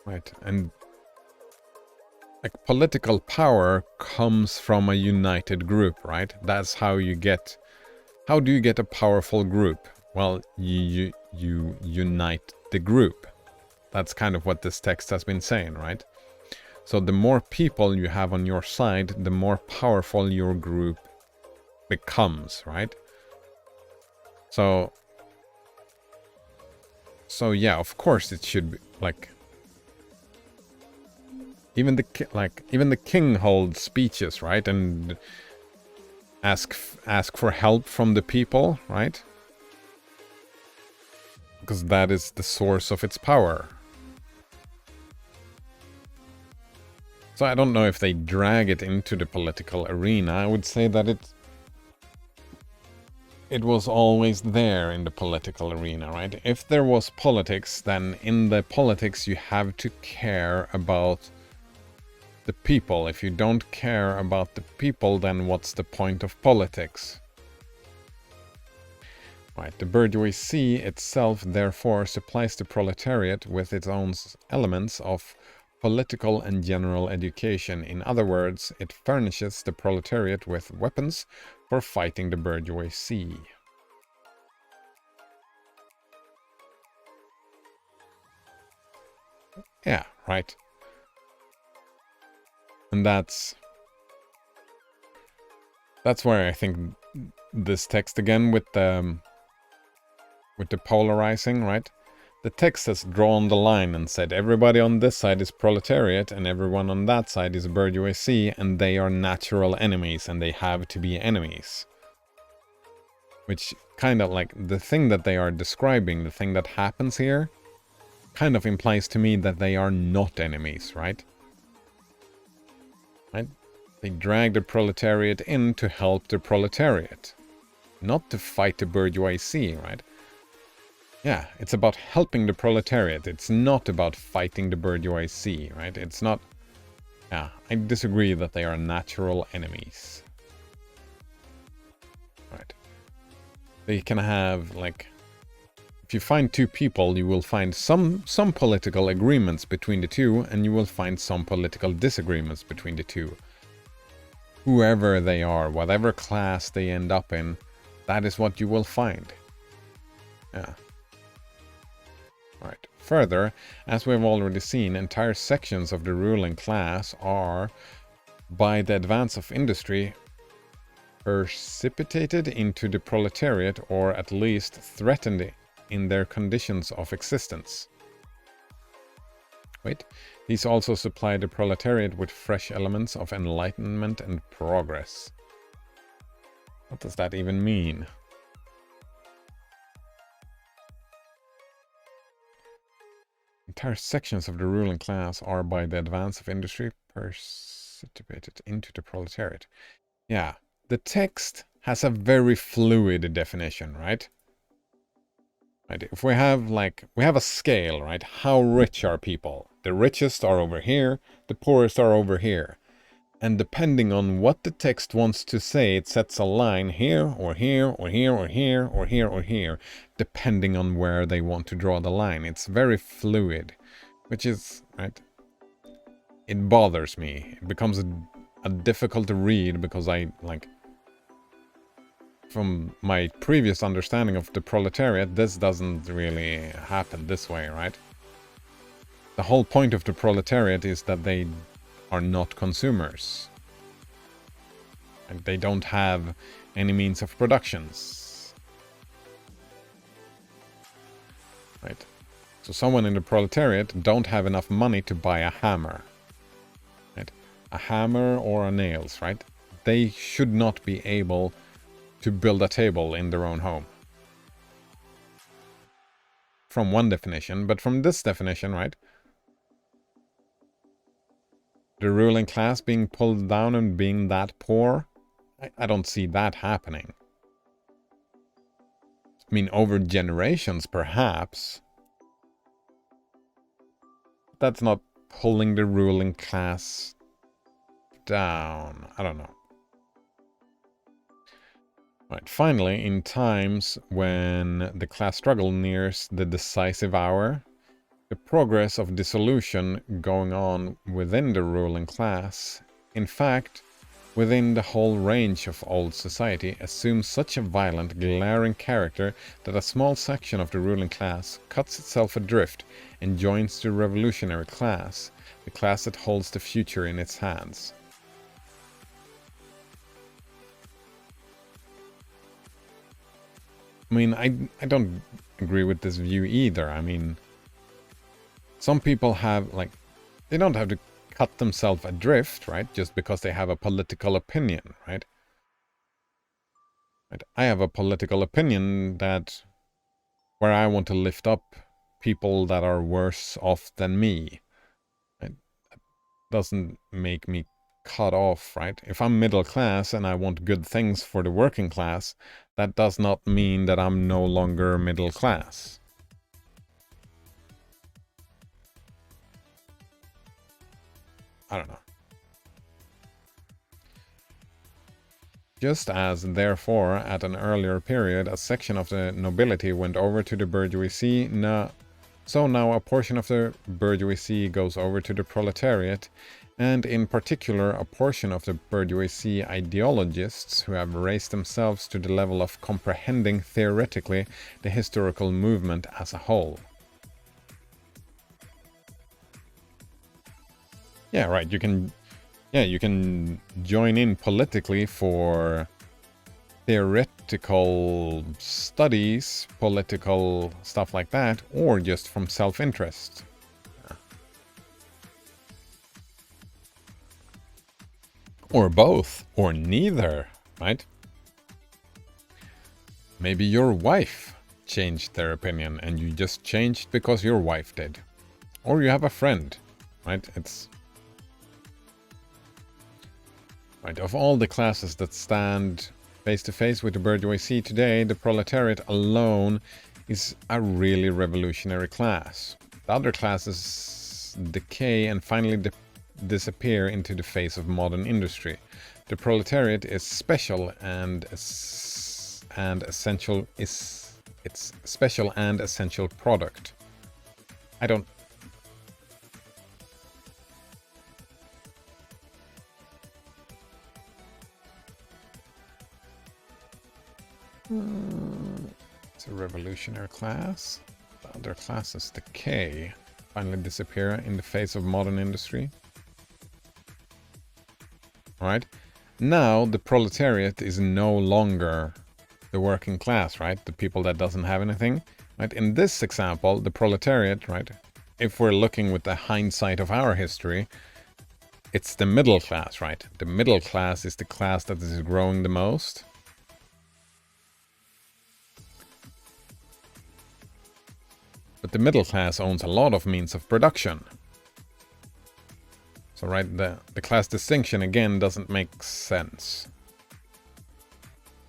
Right, and like political power comes from a united group, right? That's how you get, how do you get a powerful group? Well, you unite the group. That's kind of what this text has been saying, right? So the more people you have on your side, the more powerful your group becomes, right? So yeah, of course it should be like, even the king holds speeches, right? And ask for help from the people, right? Because that is the source of its power. So I don't know if they drag it into the political arena. I would say that it was always there in the political arena, right? If there was politics, then in the politics you have to care about the people. If you don't care about the people, then what's the point of politics? Right, the bourgeoisie itself therefore supplies the proletariat with its own elements of political and general education. In other words, it furnishes the proletariat with weapons for fighting the bourgeoisie. Yeah, right. And that's where I think this text again with the polarizing, right? The text has drawn the line and said everybody on this side is proletariat and everyone on that side is bourgeoisie, and they are natural enemies and they have to be enemies. Which kind of like the thing that they are describing, the thing that happens here, kind of implies to me that they are not enemies, right? Right? They drag the proletariat in to help the proletariat, not to fight the bourgeoisie, right? Yeah, it's about helping the proletariat. It's not about fighting the bourgeoisie, right? It's not... Yeah, I disagree that they are natural enemies. Right. They can have, like... If you find two people, you will find some political agreements between the two, and you will find some political disagreements between the two. Whoever they are, whatever class they end up in, that is what you will find. Yeah. Right. Further, as we've already seen, entire sections of the ruling class are, by the advance of industry, precipitated into the proletariat, or at least threatened in their conditions of existence. Wait, these also supply the proletariat with fresh elements of enlightenment and progress. What does that even mean? Entire sections of the ruling class are, by the advance of industry, precipitated into the proletariat. Yeah, the text has a very fluid definition, right? Right. If we have a scale, right? How rich are people? The richest are over here, the poorest are over here. And depending on what the text wants to say, it sets a line here, or here, or here, or here, or here, or here, depending on where they want to draw the line. It's very fluid, which is, right? It bothers me. It becomes a difficult to read because from my previous understanding of the proletariat, this doesn't really happen this way, right? The whole point of the proletariat is that they are not consumers. And they don't have any means of productions. Right? So someone in the proletariat don't have enough money to buy a hammer. Right? A hammer or a nails, right? They should not be able to build a table in their own home. From one definition, but from this definition, right? The ruling class being pulled down and being that poor, I don't see that happening. I mean, over generations, perhaps. That's not pulling the ruling class down. I don't know. Right, finally, in times when the class struggle nears the decisive hour, the progress of dissolution going on within the ruling class, in fact, within the whole range of old society, assumes such a violent, glaring character that a small section of the ruling class cuts itself adrift and joins the revolutionary class, the class that holds the future in its hands. I mean, I don't agree with this view either. I mean, some people have, like, they don't have to cut themselves adrift, right? Just because they have a political opinion, right? I have a political opinion that where I want to lift up people that are worse off than me. Right? That doesn't make me cut off, right? If I'm middle class and I want good things for the working class, that does not mean that I'm no longer middle class. I don't know. Just as, therefore, at an earlier period, a section of the nobility went over to the bourgeoisie, so now a portion of the bourgeoisie goes over to the proletariat, and in particular a portion of the bourgeoisie ideologists who have raised themselves to the level of comprehending theoretically the historical movement as a whole. Yeah, right, you can join in politically for theoretical studies, political stuff like that, or just from self-interest. Or both, or neither, right? Maybe your wife changed their opinion and you just changed because your wife did. Or you have a friend, right? It's... Right, of all the classes that stand face to face with the bourgeoisie today, the proletariat alone is a really revolutionary class. The other classes decay and finally disappear into the face of modern industry. The proletariat is special and essential. Its special and essential product. I don't. It's a revolutionary class. The other classes decay, finally disappear in the face of modern industry. Right? Now the proletariat is no longer the working class, right? The people that doesn't have anything. Right? In this example, the proletariat, right? If we're looking with the hindsight of our history, it's the middle class, right? The middle class is the class that is growing the most. But the middle class owns a lot of means of production. So, right, the class distinction, again, doesn't make sense.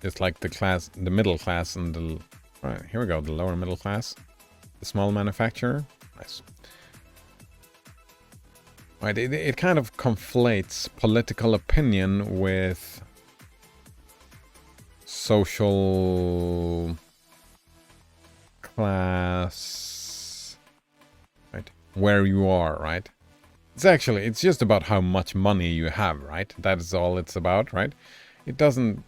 It's like the middle class and the... Right, here we go, the lower middle class. The small manufacturer. Nice. Right, it kind of conflates political opinion with social class, right? Where you are, right? It's just about how much money you have, right? That is all it's about, right? It doesn't,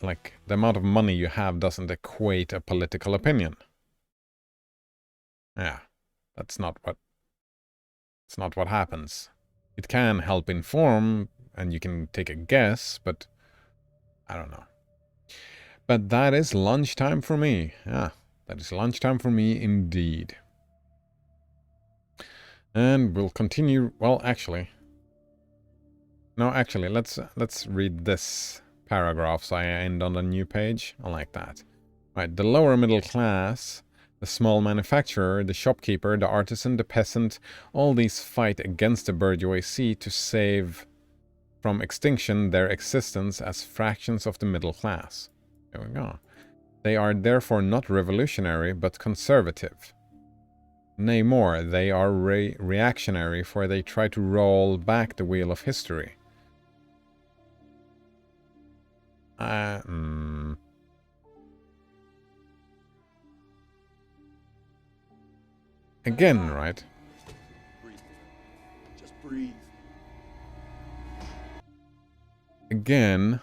like, the amount of money you have doesn't equate a political opinion. Yeah, That's not what happens. It can help inform, and you can take a guess, but I don't know. But that is lunchtime for me. Yeah, that is lunchtime for me indeed. And we'll continue. Well, actually, let's read this paragraph so I end on the new page. I like that. Right, the lower middle class, the small manufacturer, the shopkeeper, the artisan, the peasant, all these fight against the bourgeoisie to save from extinction their existence as fractions of the middle class. There we go. They are therefore not revolutionary, but conservative. Nay more, they are reactionary, for they try to roll back the wheel of history. Again, right? Breathe. Just breathe. Again,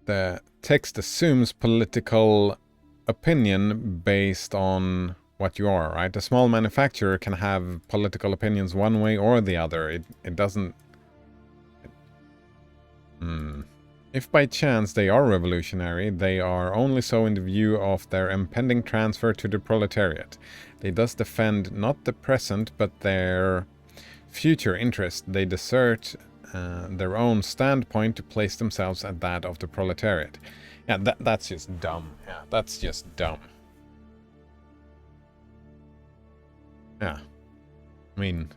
the text assumes political opinion based on what you are, right? A small manufacturer can have political opinions one way or the other. It doesn't... If by chance they are revolutionary, they are only so in the view of their impending transfer to the proletariat. They thus defend not the present, but their future interest. They desert their own standpoint to place themselves at that of the proletariat. Yeah, that's just dumb. Yeah, that's just dumb. Yeah. I mean...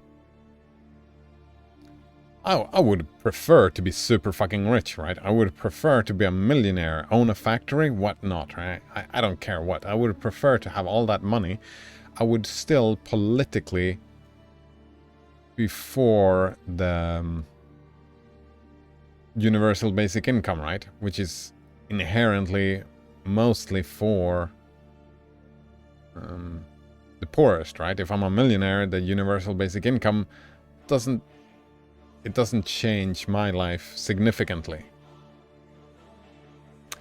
I would prefer to be super fucking rich, right? I would prefer to be a millionaire, own a factory, whatnot, right? I don't care what. I would prefer to have all that money. I would still politically be for the universal basic income, right? Which is inherently mostly for the poorest, right? If I'm a millionaire, the universal basic income doesn't change my life significantly.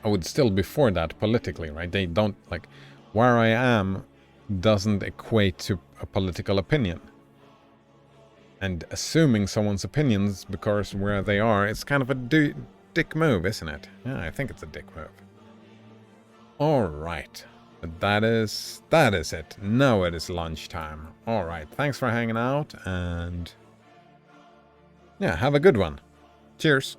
I would still be for that politically, right? They don't, like, where I am doesn't equate to a political opinion. And assuming someone's opinions because where they are, it's kind of a dick move, isn't it? Yeah, I think it's a dick move. Alright. That is it. Now it is lunchtime. Alright, thanks for hanging out, and... yeah, have a good one. Cheers.